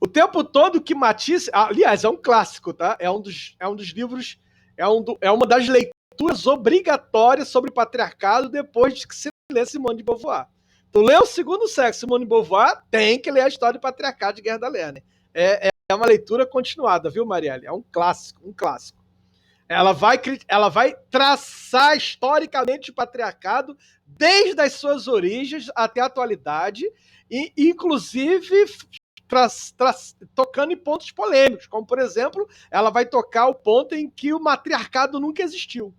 O tempo todo que Matisse, aliás, é um clássico, tá? É um dos livros, é uma das leituras obrigatórias sobre patriarcado depois de que se lê Simone de Beauvoir. Tu lê o Segundo Sexo, Simone de Beauvoir, tem que ler a história do patriarcado de Gerda Lerner. É uma leitura continuada, viu, Marielle? É um clássico, um clássico. Ela vai traçar historicamente o patriarcado desde as suas origens até a atualidade, e inclusive tocando em pontos polêmicos, como, por exemplo, ela vai tocar o ponto em que o matriarcado nunca existiu.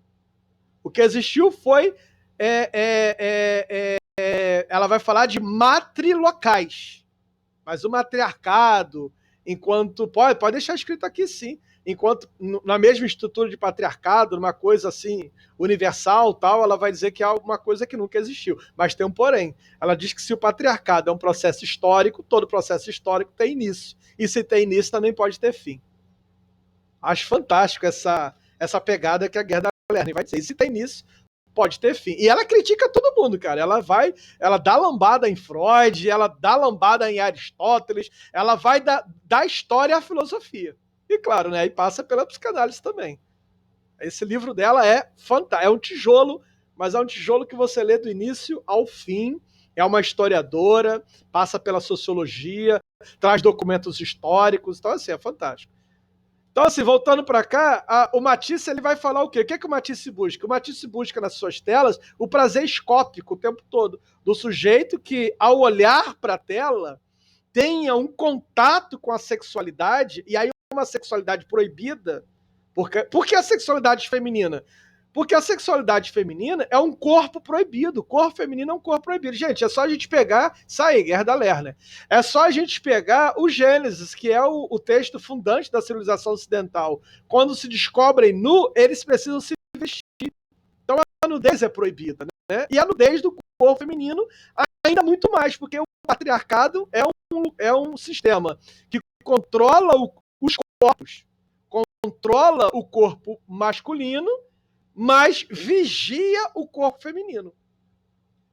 O que existiu foi... ela vai falar de matrilocais, mas o matriarcado, enquanto... Pode deixar escrito aqui, sim. Enquanto na mesma estrutura de patriarcado, numa coisa assim universal, tal, ela vai dizer que é uma coisa que nunca existiu. Mas tem um porém. Ela diz que se o patriarcado é um processo histórico, todo processo histórico tem início. E se tem início, também pode ter fim. Acho fantástico essa pegada que a Gerda Lerner vai dizer. E se tem início, pode ter fim. E ela critica todo mundo, cara. Ela dá lambada em Freud, ela dá lambada em Aristóteles, ela vai da história à filosofia. E claro, né, e passa pela psicanálise também. Esse livro dela é fantástico, é um tijolo, mas é um tijolo que você lê do início ao fim, é uma historiadora, passa pela sociologia, traz documentos históricos, então assim, é fantástico. Então assim, voltando para cá, o Matisse ele vai falar o quê? O que o Matisse busca? O Matisse busca nas suas telas o prazer escópico o tempo todo, do sujeito que, ao olhar para a tela, tenha um contato com a sexualidade, e aí uma sexualidade proibida. Por que a sexualidade feminina? Porque a sexualidade feminina é um corpo proibido. O corpo feminino é um corpo proibido. Gente, é só a gente pegar... Sai, Guerra da Ler, né? É só a gente pegar o Gênesis, que é o texto fundante da civilização ocidental. Quando se descobrem nu, eles precisam se vestir. Então a nudez é proibida, né? E a nudez do corpo feminino ainda muito mais, porque o patriarcado é um sistema que controla os corpos, controla o corpo masculino, mas vigia o corpo feminino.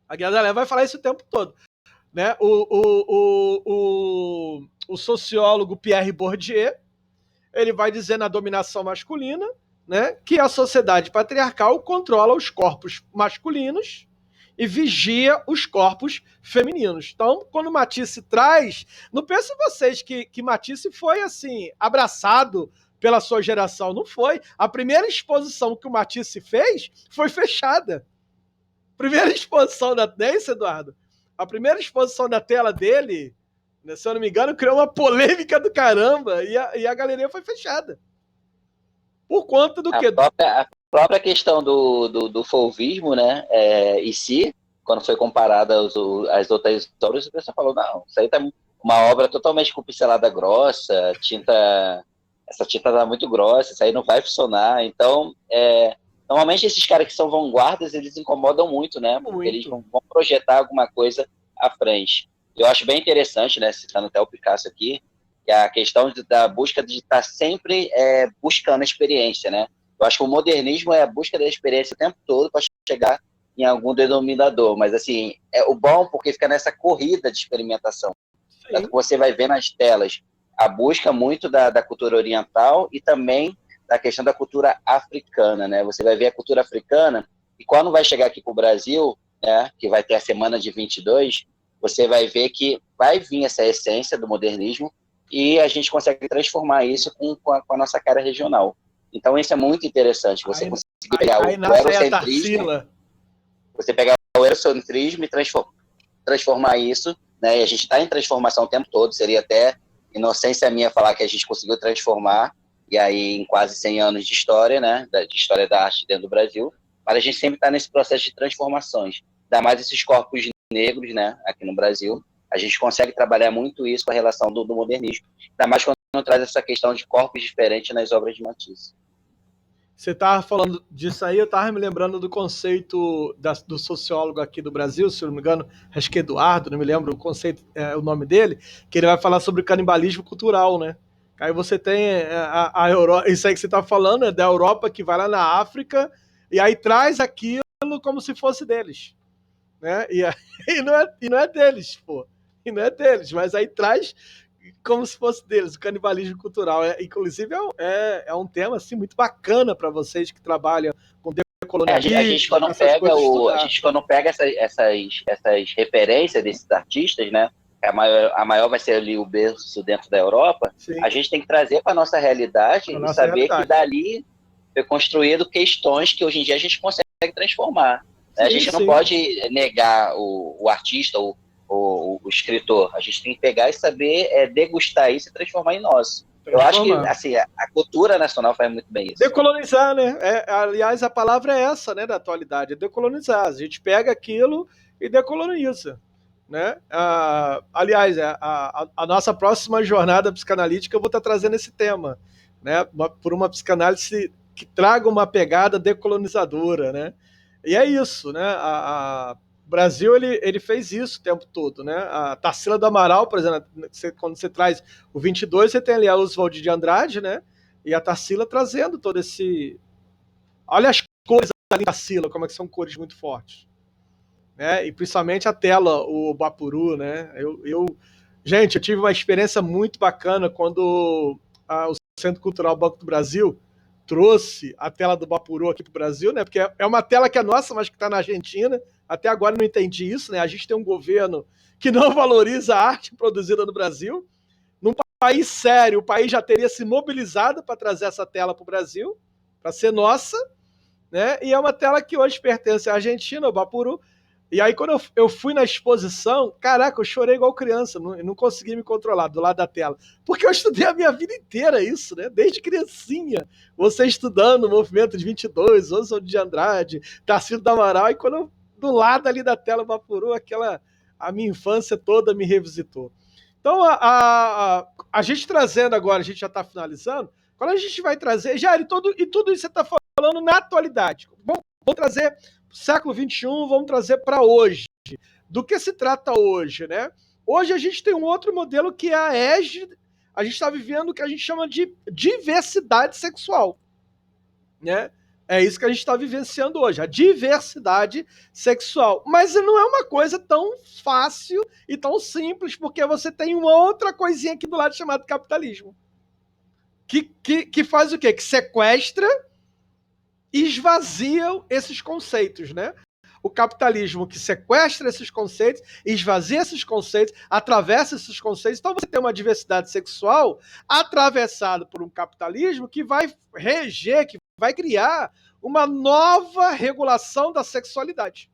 A Guerra da Ler vai falar isso o tempo todo. Né? O sociólogo Pierre Bourdieu, ele vai dizer na Dominação Masculina, né, que a sociedade patriarcal controla os corpos masculinos e vigia os corpos femininos. Então, quando Matisse traz... Não pensem vocês que Matisse foi assim, abraçado pela sua geração. Não foi. A primeira exposição que o Matisse fez foi fechada. Primeira exposição da... Não é isso, Eduardo? A primeira exposição da tela dele, se eu não me engano, criou uma polêmica do caramba e a galeria foi fechada. Por conta do quê? A própria questão do fauvismo, né, em si, quando foi comparada às outras obras, o pessoal falou, não, isso aí tá uma obra totalmente com pincelada grossa, essa tinta tá muito grossa, isso aí não vai funcionar. Então, normalmente esses caras que são vanguardas, eles incomodam muito, né, porque eles vão projetar alguma coisa à frente. Eu acho bem interessante, né, citando até o Picasso aqui, que a questão da busca de estar sempre buscando a experiência, né? Eu acho que o modernismo é a busca da experiência o tempo todo para chegar em algum denominador, mas assim, é o bom porque fica nessa corrida de experimentação. Você vai ver nas telas a busca muito da cultura oriental e também da questão da cultura africana, né? Você vai ver a cultura africana e quando vai chegar aqui para o Brasil, né, que vai ter a Semana de 22, você vai ver que vai vir essa essência do modernismo e a gente consegue transformar isso com a nossa cara regional. Então, isso é muito interessante. Você conseguir pegar o eurocentrismo, você pegar o eurocentrismo e transformar isso, né? E a gente está em transformação o tempo todo. Seria até inocência minha falar que a gente conseguiu transformar, e aí em quase 100 anos de história, né? De história da arte dentro do Brasil. Mas a gente sempre está nesse processo de transformações. Ainda mais esses corpos negros, né? Aqui no Brasil. A gente consegue trabalhar muito isso com a relação do modernismo. Ainda mais quando traz essa questão de corpos diferentes nas obras de Matisse. Você estava falando disso aí, eu estava me lembrando do conceito do sociólogo aqui do Brasil, se eu não me engano, acho que Eduardo, não me lembro o conceito, o nome dele, que ele vai falar sobre canibalismo cultural, né? Aí você tem a Europa, isso aí que você está falando, é da Europa que vai lá na África e aí traz aquilo como se fosse deles, né? E não é deles, pô. E não é deles, mas aí traz como se fosse deles, o canibalismo cultural. Inclusive, é um tema assim, muito bacana para vocês que trabalham com decolonialismo. A gente quando pega essas referências desses artistas, né? A maior vai ser ali o berço dentro da Europa. Sim. A gente tem que trazer para a nossa realidade e saber que dali foi construído questões que hoje em dia a gente consegue transformar. Sim, a gente não pode negar o artista, o escritor. A gente tem que pegar e saber degustar isso e transformar em nosso. Eu acho que assim, a cultura nacional faz muito bem isso. Decolonizar, né? Aliás, a palavra é essa, né, da atualidade, é decolonizar. A gente pega aquilo e decoloniza. Né? Aliás, a nossa próxima jornada psicanalítica eu vou estar trazendo esse tema, né? Por uma psicanálise que traga uma pegada decolonizadora, né? E é isso, né? O Brasil ele fez isso o tempo todo, né? A Tarsila do Amaral, por exemplo, quando você traz o 22, você tem ali a Oswald de Andrade, né? E a Tarsila trazendo todo esse... Olha as cores da Tarsila, como é que são cores muito fortes. Né? E principalmente a tela, o Bapuru, né? Gente, eu tive uma experiência muito bacana quando o Centro Cultural Banco do Brasil trouxe a tela do Bapuru aqui para o Brasil, né? Porque é uma tela que é nossa, mas que está na Argentina. Até agora eu não entendi isso, né? A gente tem um governo que não valoriza a arte produzida no Brasil. Num país sério, o país já teria se mobilizado para trazer essa tela para o Brasil, para ser nossa, né? E é uma tela que hoje pertence à Argentina, ao Bapuru, E aí, quando eu fui na exposição, caraca, eu chorei igual criança, não consegui me controlar do lado da tela. Porque eu estudei a minha vida inteira isso, né? Desde criancinha. Você estudando o movimento de 22, Oswald de Andrade, Tarsila do Amaral, e quando do lado ali da tela vaporou a minha infância toda me revisitou. Então, a gente trazendo agora, a gente já está finalizando, quando a gente vai trazer, Jair, tudo isso você está falando na atualidade. Vamos trazer século XXI, vamos trazer para hoje. Do que se trata hoje, né? Hoje a gente tem um outro modelo que é a égide, a gente está vivendo o que a gente chama de diversidade sexual, né? É isso que a gente está vivenciando hoje, a diversidade sexual. Mas não é uma coisa tão fácil e tão simples, porque você tem uma outra coisinha aqui do lado chamada capitalismo. Que faz o quê? Que sequestra e esvazia esses conceitos, né? O capitalismo que sequestra esses conceitos, esvazia esses conceitos, atravessa esses conceitos. Então você tem uma diversidade sexual atravessada por um capitalismo que vai reger, que vai criar uma nova regulação da sexualidade.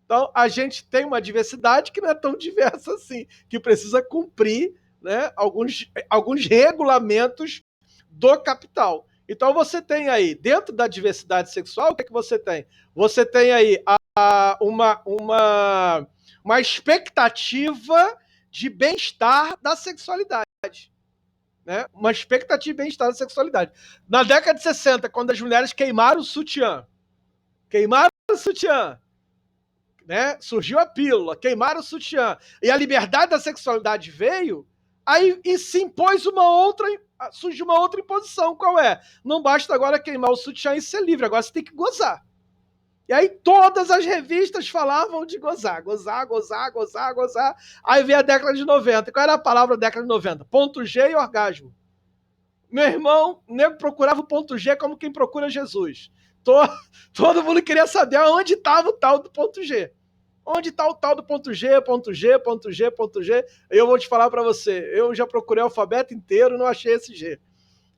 Então a gente tem uma diversidade que não é tão diversa assim, que precisa cumprir, né, alguns regulamentos do capital. Então você tem aí, dentro da diversidade sexual, o que é que você tem? Você tem aí uma expectativa de bem-estar da sexualidade. Né? Uma expectativa de bem-estar da sexualidade. Na década de 60, quando as mulheres queimaram o sutiã, né? Surgiu a pílula, queimaram o sutiã, e a liberdade da sexualidade veio, aí e se impôs surgiu uma outra imposição, qual é? Não basta agora queimar o sutiã e ser livre, agora você tem que gozar. E aí todas as revistas falavam de gozar. Aí veio a década de 90. Qual era a palavra da década de 90? Ponto G e orgasmo. Meu irmão, o nego procurava o ponto G como quem procura Jesus. Todo mundo queria saber onde estava o tal do ponto G. Onde está o tal do ponto G, ponto G, ponto G, ponto G? Eu vou te falar para você, eu já procurei o alfabeto inteiro e não achei esse G.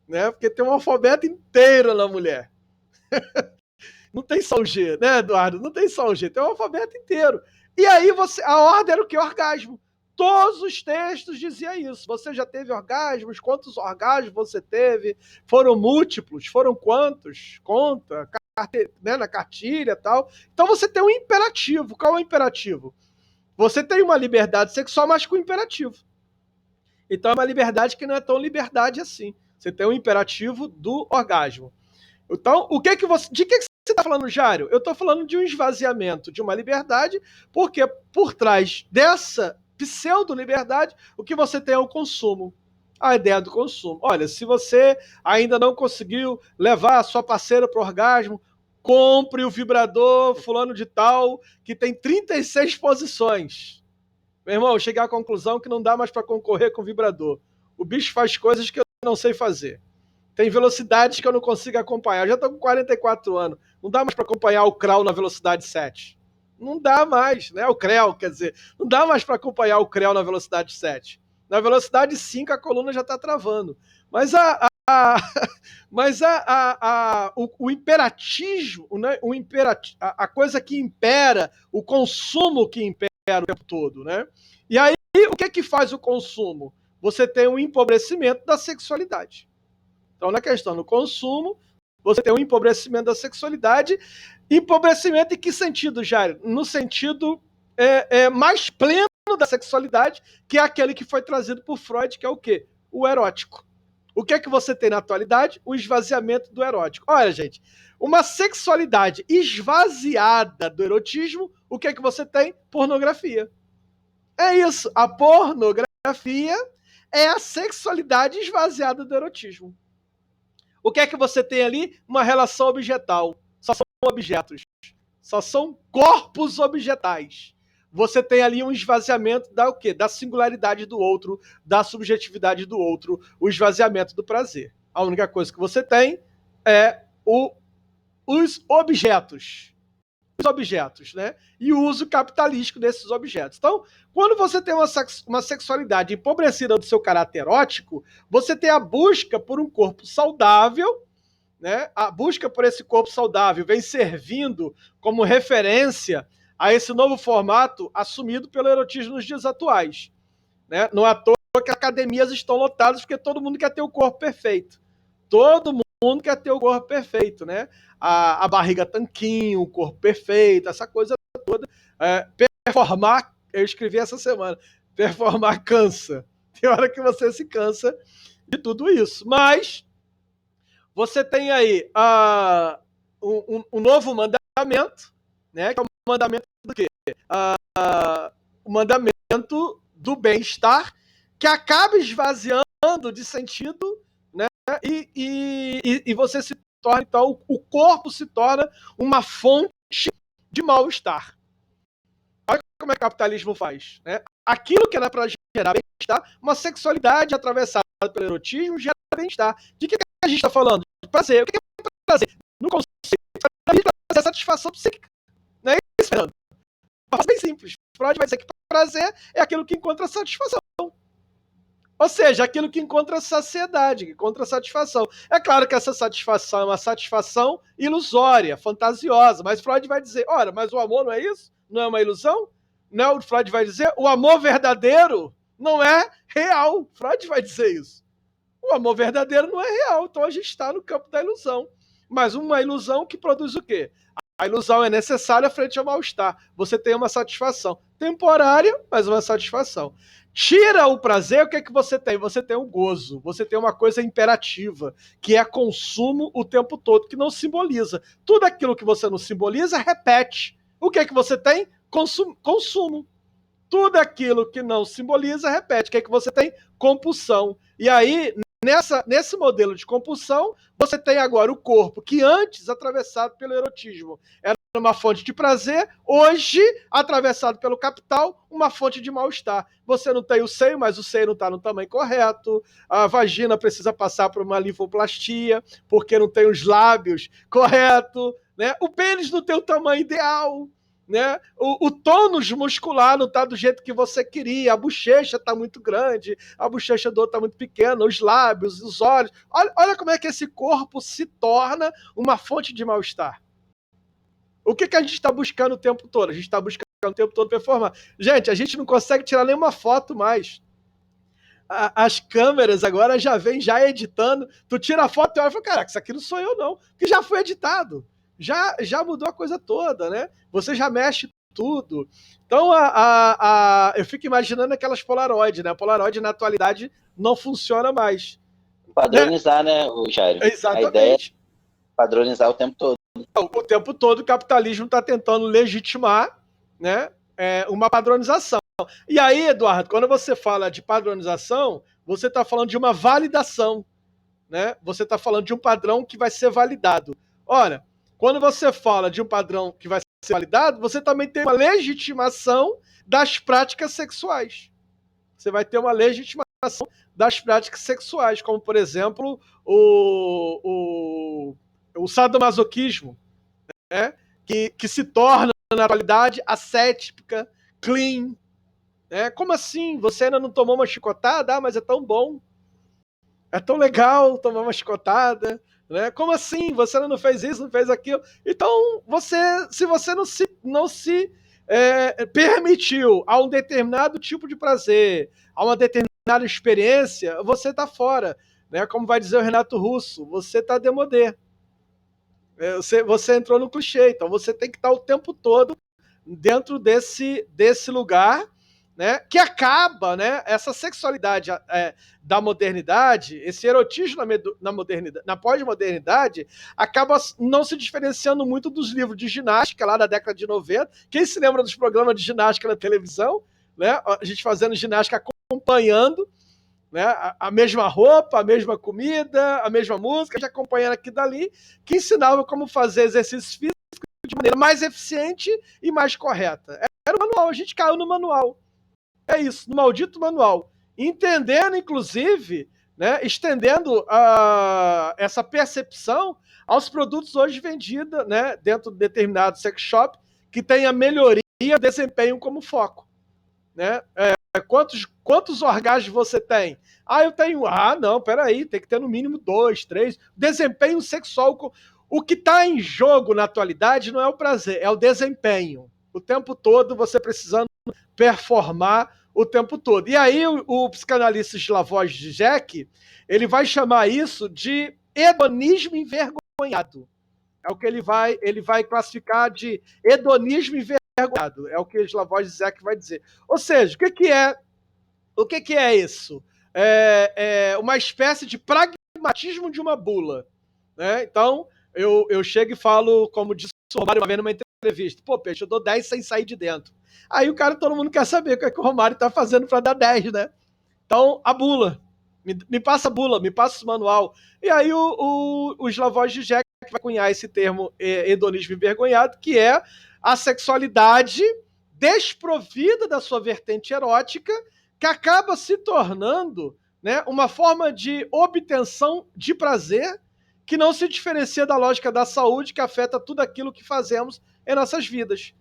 Né? Porque tem um alfabeto inteiro na mulher. Não tem só o G, né, Eduardo? Não tem só o G, tem o alfabeto inteiro. E aí a ordem era o que? Orgasmo. Todos os textos diziam isso. Você já teve orgasmos? Quantos orgasmos você teve? Foram múltiplos? Foram quantos? Conta, né, na cartilha e tal. Então você tem um imperativo. Qual é o imperativo? Você tem uma liberdade sexual, mas com imperativo. Então é uma liberdade que não é tão liberdade assim. Você tem um imperativo do orgasmo. Então, de que você está falando, Jário? Eu estou falando de um esvaziamento de uma liberdade, porque por trás dessa pseudo-liberdade, o que você tem é o consumo. A ideia do consumo. Olha, se você ainda não conseguiu levar a sua parceira para o orgasmo, compre o vibrador fulano de tal, que tem 36 posições. Meu irmão, eu cheguei à conclusão que não dá mais para concorrer com o vibrador. O bicho faz coisas que eu não sei fazer. Tem velocidades que eu não consigo acompanhar. Eu já estou com 44 anos. Não dá mais para acompanhar o crawl na velocidade 7. Não dá mais, né? O creu, quer dizer, não dá mais para acompanhar o creu na velocidade 7. Na velocidade 5 a coluna já está travando. Mas o imperatismo, né? A coisa que impera, o consumo que impera o tempo todo, né? E aí, o que faz o consumo? Você tem um empobrecimento da sexualidade. Então, na questão do consumo, você tem um empobrecimento da sexualidade. Empobrecimento em que sentido, Jair? No sentido mais pleno da sexualidade, que é aquele que foi trazido por Freud, que é o quê? O erótico. O que é que você tem na atualidade? O esvaziamento do erótico. Olha, gente, uma sexualidade esvaziada do erotismo, o que é que você tem? Pornografia. É isso. A pornografia é a sexualidade esvaziada do erotismo. O que é que você tem ali? Uma relação objetal. Só são objetos. Só são corpos objetais. Você tem ali um esvaziamento da o quê? Da singularidade do outro, da subjetividade do outro, o esvaziamento do prazer. A única coisa que você tem é os objetos. Os objetos, né? E o uso capitalístico desses objetos. Então, quando você tem uma sexualidade empobrecida do seu caráter erótico, você tem a busca por um corpo saudável, né? A busca por esse corpo saudável vem servindo como referência a esse novo formato assumido pelo erotismo nos dias atuais. Né? Não é à toa que academias estão lotadas porque todo mundo quer ter o corpo perfeito. Todo mundo quer ter o corpo perfeito, né? A barriga tanquinho, o corpo perfeito, essa coisa toda. Performar, eu escrevi essa semana, performar cansa. Tem hora que você se cansa de tudo isso. Mas você tem aí um novo mandamento, né? Que é o mandamento do quê? O mandamento do bem-estar, que acaba esvaziando de sentido, né? E você se torna, então, o corpo se torna uma fonte de mal-estar. Olha como é que o capitalismo faz, né? Aquilo que era para gerar bem-estar, uma sexualidade atravessada pelo erotismo, gera bem-estar. De que a gente está falando? De prazer. O que é prazer? No conceito, prazer é satisfação psíquica. Não é isso, Fernando? É bem simples. Freud vai dizer que prazer é aquilo que encontra satisfação. Ou seja, aquilo que encontra saciedade, que encontra satisfação. É claro que essa satisfação é uma satisfação ilusória, fantasiosa, mas Freud vai dizer, olha, mas o amor não é isso? Não é uma ilusão? Não, Freud vai dizer, o amor verdadeiro não é real. Freud vai dizer isso. O amor verdadeiro não é real, então a gente está no campo da ilusão. Mas uma ilusão que produz o quê? A ilusão é necessária frente ao mal-estar. Você tem uma satisfação temporária, mas uma satisfação. Tira o prazer, o que é que você tem? Você tem um gozo, você tem uma coisa imperativa, que é consumo o tempo todo, que não simboliza. Tudo aquilo que você não simboliza, repete. O que é que você tem? Consumo. Tudo aquilo que não simboliza, repete. O que é que você tem? Compulsão. E aí, nesse modelo de compulsão, você tem agora o corpo, que antes, atravessado pelo erotismo, era uma fonte de prazer, hoje, atravessado pelo capital, uma fonte de mal-estar. Você não tem o seio, mas o seio não está no tamanho correto, a vagina precisa passar por uma linfoplastia, porque não tem os lábios corretos, né? O pênis não tem o tamanho ideal, né? O tônus muscular não está do jeito que você queria, a bochecha está muito grande, a bochecha do outro está muito pequena, os lábios, os olhos. Olha como é que esse corpo se torna uma fonte de mal-estar. O que a gente está buscando o tempo todo? A gente está buscando o tempo todo performar. Gente, a gente não consegue tirar nenhuma foto mais. As câmeras agora já vêm já editando. Tu tira a foto e olha e fala, caraca, isso aqui não sou eu não, porque já foi editado. Já mudou a coisa toda, né? Você já mexe tudo. Então, eu fico imaginando aquelas Polaroid, né? A Polaroid, na atualidade, não funciona mais. Padronizar, né, o Jairo? Exatamente. A ideia é padronizar o tempo todo. O tempo todo o capitalismo está tentando legitimar, né, uma padronização. E aí, Eduardo, quando você fala de padronização, você está falando de uma validação, né? Você está falando de um padrão que vai ser validado. Ora, quando você fala de um padrão que vai ser validado, você também tem uma legitimação das práticas sexuais. Você vai ter uma legitimação das práticas sexuais, como, por exemplo, o sadomasoquismo, né? que se torna, na atualidade, ascética, clean. Né? Como assim? Você ainda não tomou uma chicotada? Ah, mas é tão bom. É tão legal tomar uma chicotada. Né? Como assim? Você não fez isso, não fez aquilo? Então, se você não se permitiu a um determinado tipo de prazer, a uma determinada experiência, você está fora. Né? Como vai dizer o Renato Russo, você está démodé. Você entrou no clichê, então você tem que estar o tempo todo dentro desse lugar, né, que acaba, né, essa sexualidade da modernidade, esse erotismo na modernidade, na pós-modernidade, acaba não se diferenciando muito dos livros de ginástica lá da década de 90. Quem se lembra dos programas de ginástica na televisão? Né, a gente fazendo ginástica acompanhando, né, a mesma roupa, a mesma comida, a mesma música, a gente acompanhando aqui dali, que ensinava como fazer exercícios físicos de maneira mais eficiente e mais correta. Era o manual, a gente caiu no manual. É isso, no maldito manual. Entendendo, inclusive, né, estendendo essa percepção aos produtos hoje vendidos, né, dentro de determinado sex shop, que tem a melhoria do desempenho como foco. Né? Quantos orgasmos você tem? Ah, eu tenho. Ah, não, peraí, tem que ter no mínimo 2, 3. Desempenho sexual. O que está em jogo na atualidade não é o prazer, é o desempenho. o tempo todo, você precisando performar o tempo todo. E aí o psicanalista Slavoj Žižek, ele vai chamar isso de hedonismo envergonhado. É o que ele vai classificar de hedonismo envergonhado. É o que Slavoj Žižek vai dizer. Ou seja, o que é isso? É uma espécie de pragmatismo de uma bula. Né? Então, eu chego e falo, como disse o Romário uma vez numa entrevista, pô, Peixe, eu dou 10 sem sair de dentro. Aí o cara, todo mundo quer saber o que, é que o Romário está fazendo para dar 10, né? Então, a bula. Me passa a bula, me passa o manual. E aí o Slavoj Žižek vai cunhar esse termo hedonismo envergonhado, que é a sexualidade desprovida da sua vertente erótica, que acaba se tornando, né, uma forma de obtenção de prazer que não se diferencia da lógica da saúde, que afeta tudo aquilo que fazemos em nossas vidas.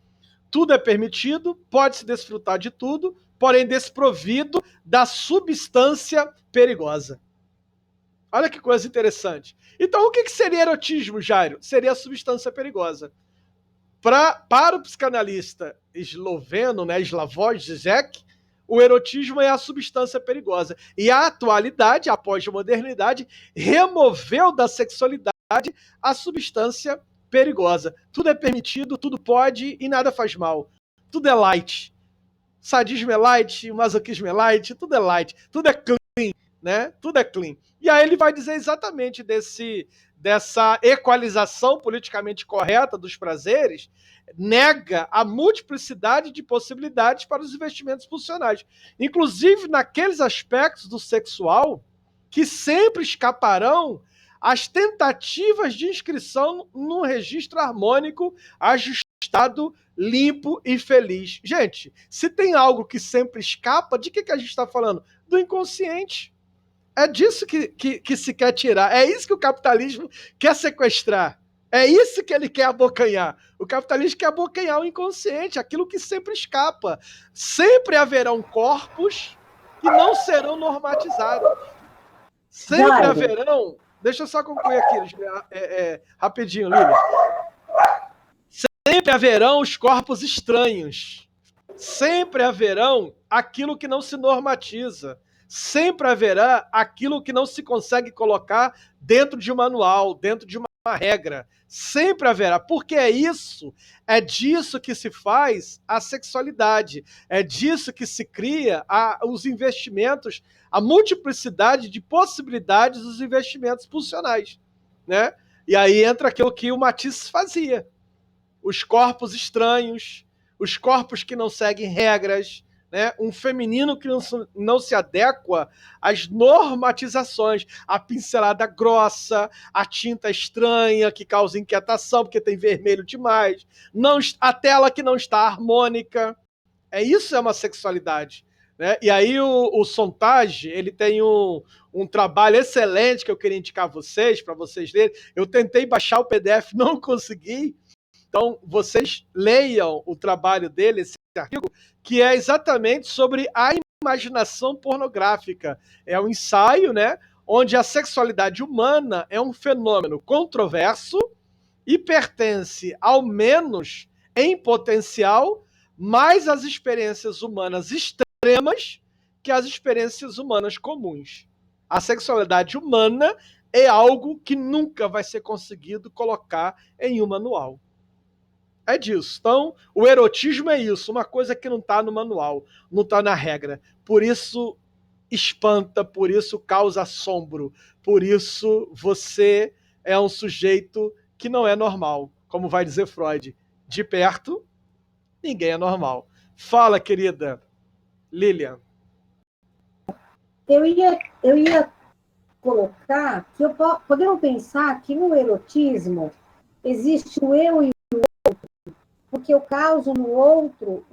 Tudo é permitido, pode-se desfrutar de tudo, porém desprovido da substância perigosa. Olha que coisa interessante. Então, o que seria erotismo, Jairo? Seria a substância perigosa. Para o psicanalista esloveno, né, Slavoj Žižek, o erotismo é a substância perigosa. E a atualidade, a pós-modernidade, removeu da sexualidade a substância perigosa. Tudo é permitido, tudo pode e nada faz mal. Tudo é light. Sadismo é light, masoquismo é light, tudo é light, tudo é clean, né? Tudo é clean. E aí ele vai dizer exatamente dessa equalização politicamente correta dos prazeres, nega a multiplicidade de possibilidades para os investimentos funcionais. Inclusive naqueles aspectos do sexual que sempre escaparão às tentativas de inscrição num registro harmônico ajustado, limpo e feliz. Gente, se tem algo que sempre escapa, de que a gente está falando? Do inconsciente. É disso que se quer tirar. É isso que o capitalismo quer sequestrar. É isso que ele quer abocanhar. O capitalismo quer abocanhar o inconsciente, aquilo que sempre escapa. Sempre haverão corpos que não serão normatizados. Sempre haverão... Deixa eu só concluir aqui, rapidinho, Lívia. Sempre haverão os corpos estranhos. Sempre haverão aquilo que não se normatiza. Sempre haverá aquilo que não se consegue colocar dentro de um manual, dentro de uma regra. Sempre haverá. Porque é disso que se faz a sexualidade. É disso que se cria os investimentos, a multiplicidade de possibilidades dos investimentos funcionais. Né? E aí entra aquilo que o Matisse fazia. Os corpos estranhos, os corpos que não seguem regras, né? Um feminino que não se adequa às normatizações, a pincelada grossa, a tinta estranha que causa inquietação porque tem vermelho demais, a tela que não está harmônica. Isso é uma sexualidade. Né? E aí o Sontage, ele tem um trabalho excelente que eu queria indicar a vocês, para vocês lerem. Eu tentei baixar o PDF, não consegui. Então, vocês leiam o trabalho dele, esse artigo, que é exatamente sobre a imaginação pornográfica. É um ensaio, né, onde a sexualidade humana é um fenômeno controverso e pertence, ao menos em potencial, mais às experiências humanas extremas que às experiências humanas comuns. A sexualidade humana é algo que nunca vai ser conseguido colocar em um manual. É disso. Então, o erotismo é isso, uma coisa que não está no manual, não está na regra. Por isso espanta, por isso causa assombro, por isso você é um sujeito que não é normal. Como vai dizer Freud, de perto, ninguém é normal. Fala, querida Lilian. Eu ia colocar que podemos pensar que no erotismo existe o eu e porque eu causo no outro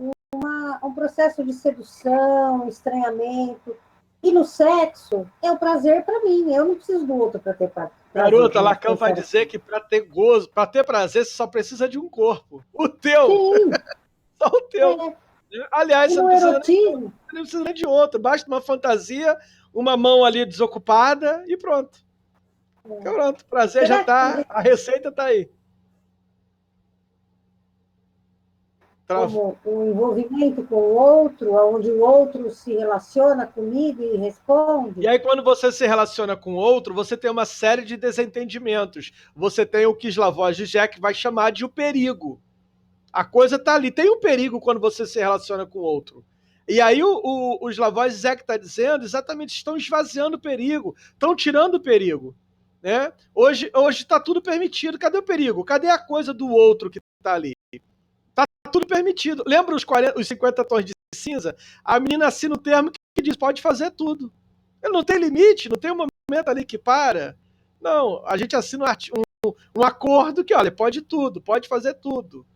um processo de sedução, estranhamento. E no sexo, é o prazer para mim. Eu não preciso do outro para ter prazer. Garota, Lacan vai dizer que para ter gozo, para ter prazer, você só precisa de um corpo. O teu. Sim. Só o teu. Aliás, você não precisa nem de outro. Basta uma fantasia, uma mão ali desocupada e pronto. Pronto, prazer já está, a receita está aí. como o envolvimento com o outro, onde o outro se relaciona comigo e responde. E aí, quando você se relaciona com o outro, você tem uma série de desentendimentos. Você tem o que Slavoj Žižek vai chamar de o perigo. A coisa está ali. Tem um perigo quando você se relaciona com o outro. E aí o Slavoj Žižek está dizendo exatamente, estão esvaziando o perigo, estão tirando o perigo. Né? Hoje está tudo permitido. Cadê o perigo? Cadê a coisa do outro que está ali? Está tudo permitido. Lembra os 50 tons de cinza? A menina assina o termo que diz, pode fazer tudo. Ele não tem limite, não tem um momento ali que para. Não, a gente assina um acordo que, olha, pode tudo, pode fazer tudo.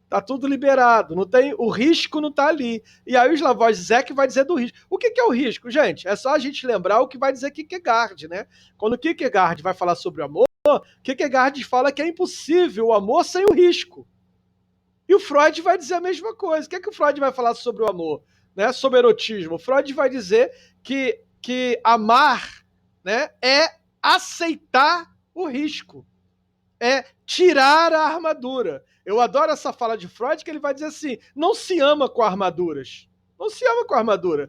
Tá tudo liberado, não tem, o risco não tá ali. E aí o Slavoj Žižek vai dizer do risco. O que é o risco, gente? É só a gente lembrar o que vai dizer Kierkegaard, né? Quando Kierkegaard vai falar sobre o amor, Kierkegaard fala que é impossível o amor sem o risco. E o Freud vai dizer a mesma coisa. O que o Freud vai falar sobre o amor? Né? Sobre erotismo. O Freud vai dizer que amar, né, é aceitar o risco. É tirar a armadura. Eu adoro essa fala de Freud, que ele vai dizer assim, não se ama com armaduras. Não se ama com armadura.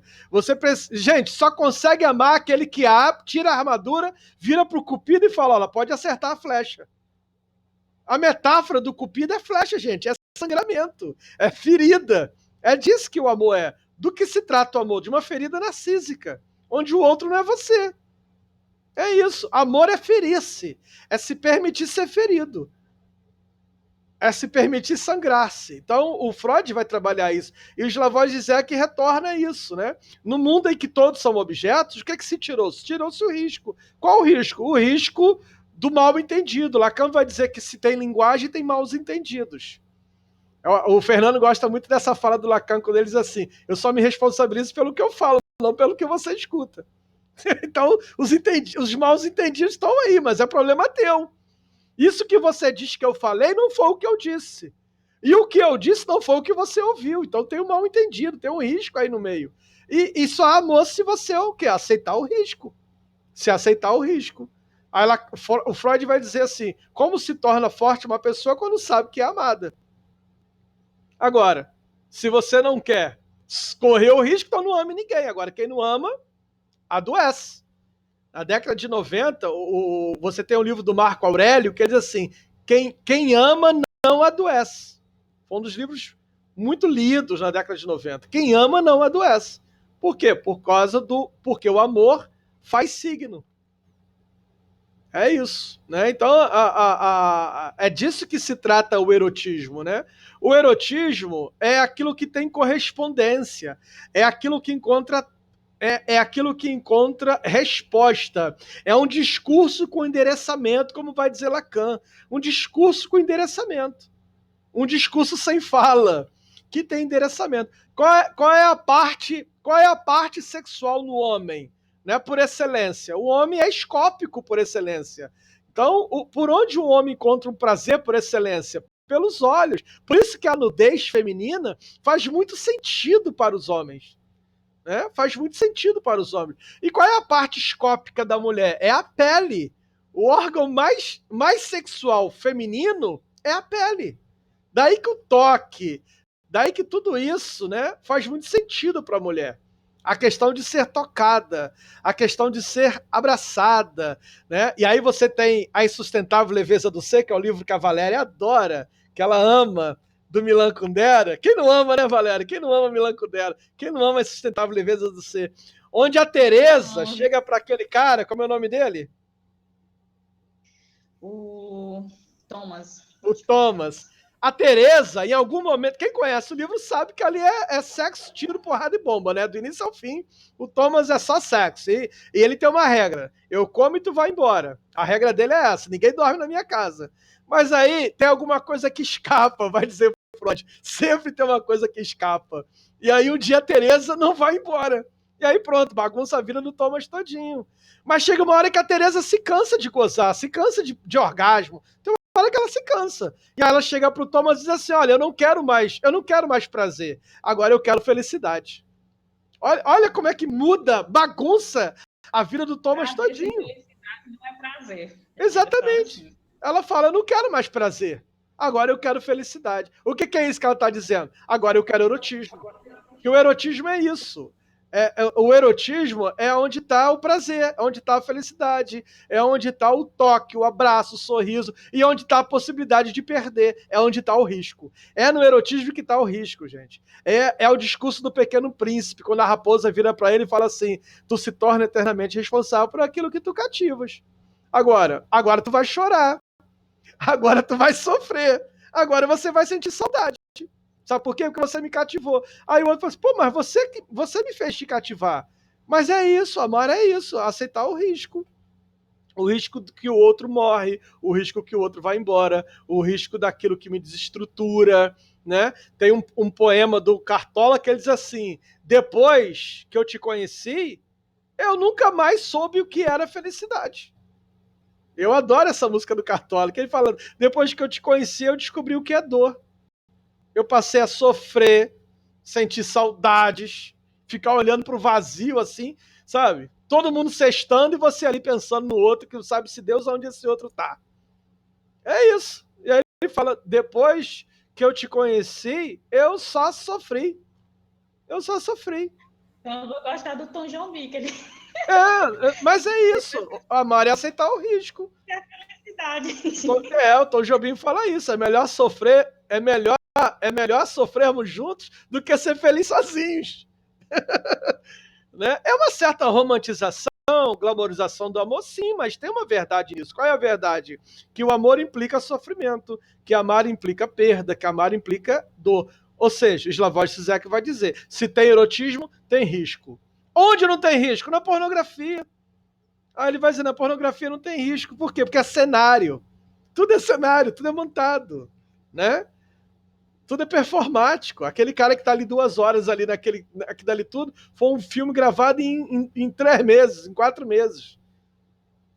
Gente, só consegue amar aquele que tira a armadura, vira pro cupido e fala, olha, pode acertar a flecha. A metáfora do cupido é flecha, gente. É sangramento. É ferida. É disso que o amor é. Do que se trata o amor? De uma ferida narcísica, onde o outro não é você. É isso. Amor é ferir-se. É se permitir ser ferido. É se permitir sangrar-se. Então, o Freud vai trabalhar isso. E o Slavoj Žižek retorna isso, né? No mundo em que todos são objetos, o que é que se tirou? Se tirou-se o risco. Qual o risco? O risco do mal entendido. Lacan vai dizer que se tem linguagem, tem maus entendidos. O Fernando gosta muito dessa fala do Lacan, quando ele diz assim, eu só me responsabilizo pelo que eu falo, não pelo que você escuta. Então, os maus entendidos estão aí, mas é problema teu. Isso que você disse que eu falei não foi o que eu disse. E o que eu disse não foi o que você ouviu. Então tem um mal entendido, tem um risco aí no meio. E só há amor se você o quê? Aceitar o risco. Se aceitar o risco. Aí o Freud vai dizer assim, como se torna forte uma pessoa quando sabe que é amada. Agora, se você não quer correr o risco, então não ame ninguém. Agora, quem não ama, adoece. Na década de 90, você tem um livro do Marco Aurélio que diz assim, quem ama não adoece. Foi um dos livros muito lidos na década de 90. Quem ama não adoece. Por quê? Porque o amor faz signo. É isso, né? Então, é disso que se trata o erotismo, né? O erotismo é aquilo que tem correspondência, é aquilo que encontra resposta. É um discurso com endereçamento, como vai dizer Lacan. Um discurso com endereçamento. Um discurso sem fala, que tem endereçamento. Qual é a parte sexual no homem? Né, por excelência. O homem é escópico por excelência. Então, por onde o homem encontra um prazer por excelência? Pelos olhos. Por isso que a nudez feminina faz muito sentido para os homens. Né? Faz muito sentido para os homens. E qual é a parte escópica da mulher? É a pele. O órgão mais sexual feminino é a pele. Daí que o toque, daí que tudo isso, né, faz muito sentido para a mulher. A questão de ser tocada, a questão de ser abraçada, né? E aí você tem A Insustentável Leveza do Ser, que é o livro que a Valéria adora, que ela ama, do Milan Kundera. Quem não ama, né, Valéria? Quem não ama Milan Kundera? Quem não ama A Insustentável Leveza do Ser? Onde a Teresa chega para aquele cara, como é o nome dele? O Thomas. O Thomas. A Teresa, em algum momento, quem conhece o livro sabe que ali é sexo, tiro, porrada e bomba, né? Do início ao fim, o Thomas é só sexo. E ele tem uma regra. Eu como e tu vai embora. A regra dele é essa. Ninguém dorme na minha casa. Mas aí tem alguma coisa que escapa, vai dizer o Freud. Sempre tem uma coisa que escapa. E aí um dia a Teresa não vai embora. E aí pronto, bagunça a vida do Thomas todinho. Mas chega uma hora que a Teresa se cansa de gozar, se cansa de orgasmo. Tem uma hora que ela se cansa. E aí ela chega pro Thomas e diz assim, olha, eu não quero mais prazer. Agora eu quero felicidade. Olha como é que muda, bagunça a vida do Thomas todinho. Felicidade não é prazer. Exatamente. Ela fala, eu não quero mais prazer. Agora eu quero felicidade. O que é isso que ela está dizendo? Agora eu quero erotismo. Que o erotismo é isso. O erotismo é onde está o prazer, é onde está a felicidade, é onde está o toque, o abraço, o sorriso, e onde está a possibilidade de perder, é onde está o risco. É no erotismo que está o risco, gente. É o discurso do Pequeno Príncipe, quando a raposa vira para ele e fala assim: tu se torna eternamente responsável por aquilo que tu cativas. Agora tu vai chorar, agora tu vai sofrer, agora você vai sentir saudade. Sabe por quê? Porque você me cativou. Aí o outro fala assim, pô, mas você me fez te cativar. Mas é isso, amar é isso, aceitar o risco. O risco que o outro morre, o risco que o outro vai embora, o risco daquilo que me desestrutura, né? Tem um poema do Cartola que ele diz assim, depois que eu te conheci, eu nunca mais soube o que era felicidade. Eu adoro essa música do Cartola, que ele fala, depois que eu te conheci, eu descobri o que é dor. Eu passei a sofrer, sentir saudades, ficar olhando para o vazio assim, sabe? Todo mundo sextando e você ali pensando no outro, que não sabe se Deus onde esse outro tá. É isso. E aí ele fala, depois que eu te conheci, eu só sofri. Eu só sofri. Então eu vou gostar do Tom Jobim, que ele Mas é isso. Amar é aceitar o risco. cidade. O Tom Jobim fala isso. É melhor sofrer, é melhor sofrermos juntos do que ser feliz sozinhos. Né? É uma certa romantização, glamorização do amor, sim, mas tem uma verdade nisso. Qual é a verdade? Que o amor implica sofrimento, que amar implica perda, que amar implica dor. Ou seja, Slavoj Zizek vai dizer, se tem erotismo, tem risco. Onde não tem risco? Na pornografia. Aí ele vai dizer, na pornografia não tem risco. Por quê? Porque é cenário. Tudo é cenário, tudo é montado. Né? Tudo é performático. Aquele cara que está ali 2 horas ali naquele dali tudo, foi um filme gravado em 3 meses, em 4 meses.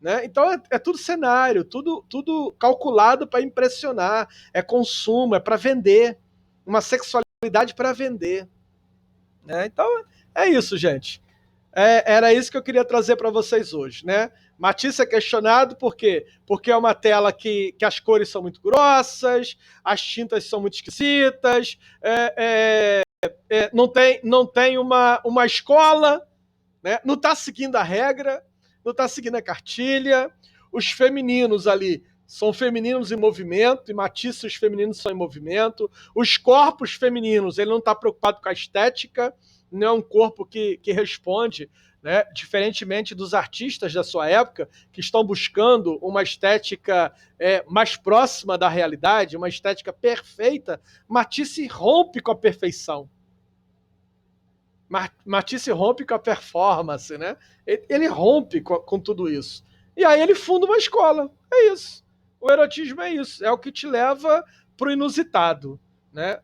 Né? Então é tudo cenário, tudo calculado para impressionar, é consumo, é para vender, uma sexualidade para vender. Né? Então é isso, gente. Era isso que eu queria trazer para vocês hoje, né? Matisse é questionado por quê? Porque é uma tela que as cores são muito grossas, as tintas são muito esquisitas, não tem uma escola, né? Não está seguindo a regra, não está seguindo a cartilha. Os femininos ali são femininos em movimento, e Matisse, os femininos são em movimento. Os corpos femininos, ele não está preocupado com a estética, não é um corpo que responde, né? Diferentemente dos artistas da sua época, que estão buscando uma estética mais próxima da realidade, uma estética perfeita, Matisse rompe com a perfeição. Matisse rompe com a performance, né? Ele rompe com tudo isso. E aí ele funda uma escola. É isso. O erotismo é isso. É o que te leva pro inusitado, né?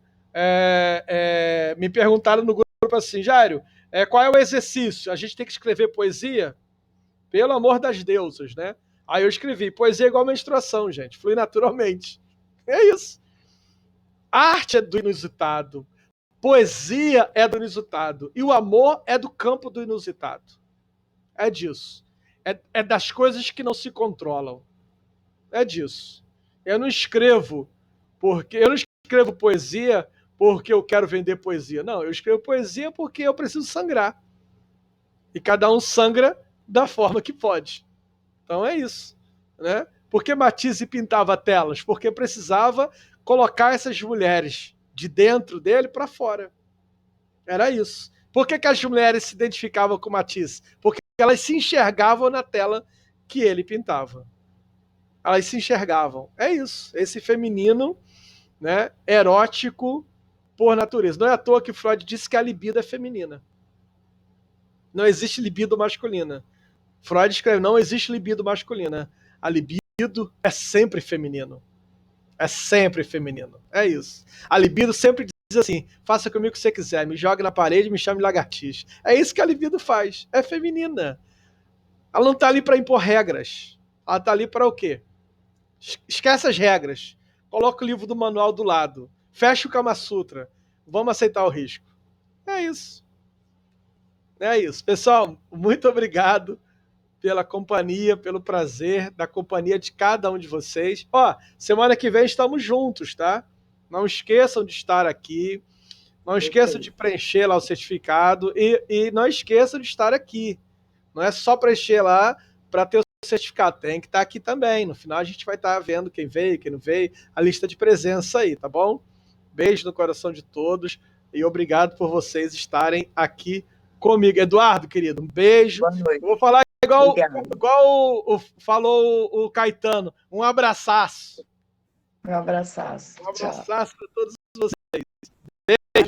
Me perguntaram no grupo assim, Jário, qual é o exercício? A gente tem que escrever poesia? Pelo amor das deusas, né? Aí eu escrevi, poesia é igual menstruação, gente. Flui naturalmente. É isso. A arte é do inusitado. Poesia é do inusitado. E o amor é do campo do inusitado. É disso. É das coisas que não se controlam. É disso. Eu não escrevo poesia porque eu quero vender poesia. Não, eu escrevo poesia porque eu preciso sangrar. E cada um sangra da forma que pode. Então é isso. Né? Por que Matisse pintava telas? Porque precisava colocar essas mulheres de dentro dele para fora. Era isso. Por que as mulheres se identificavam com Matisse? Porque elas se enxergavam na tela que ele pintava. Elas se enxergavam. É isso. Esse feminino, né, erótico por natureza. Não é à toa que Freud disse que a libido é feminina. Não existe libido masculina. Freud escreve, não existe libido masculina. A libido é sempre feminino. É sempre feminino. É isso. A libido sempre diz assim, faça comigo o que você quiser, me jogue na parede, me chame de lagartixa. É isso que a libido faz. É feminina. Ela não está ali para impor regras. Ela está ali para o quê? Esquece as regras. Coloca o livro do manual do lado. Fecha o Kama Sutra. Vamos aceitar o risco. É isso. É isso. Pessoal, muito obrigado pela companhia, pelo prazer da companhia de cada um de vocês. Ó, semana que vem estamos juntos, tá? Não esqueçam de estar aqui. Não esqueçam de preencher lá o certificado e não esqueçam de estar aqui. Não é só preencher lá para ter o certificado, tem que estar aqui também. No final a gente vai estar vendo quem veio, quem não veio, a lista de presença aí, tá bom? Beijo no coração de todos e obrigado por vocês estarem aqui comigo. Eduardo, querido, um beijo. Boa noite. Eu vou falar igual Obrigada. falou o Caetano, um abraçaço. Um abraçaço. Um Tchau. abraçaço para todos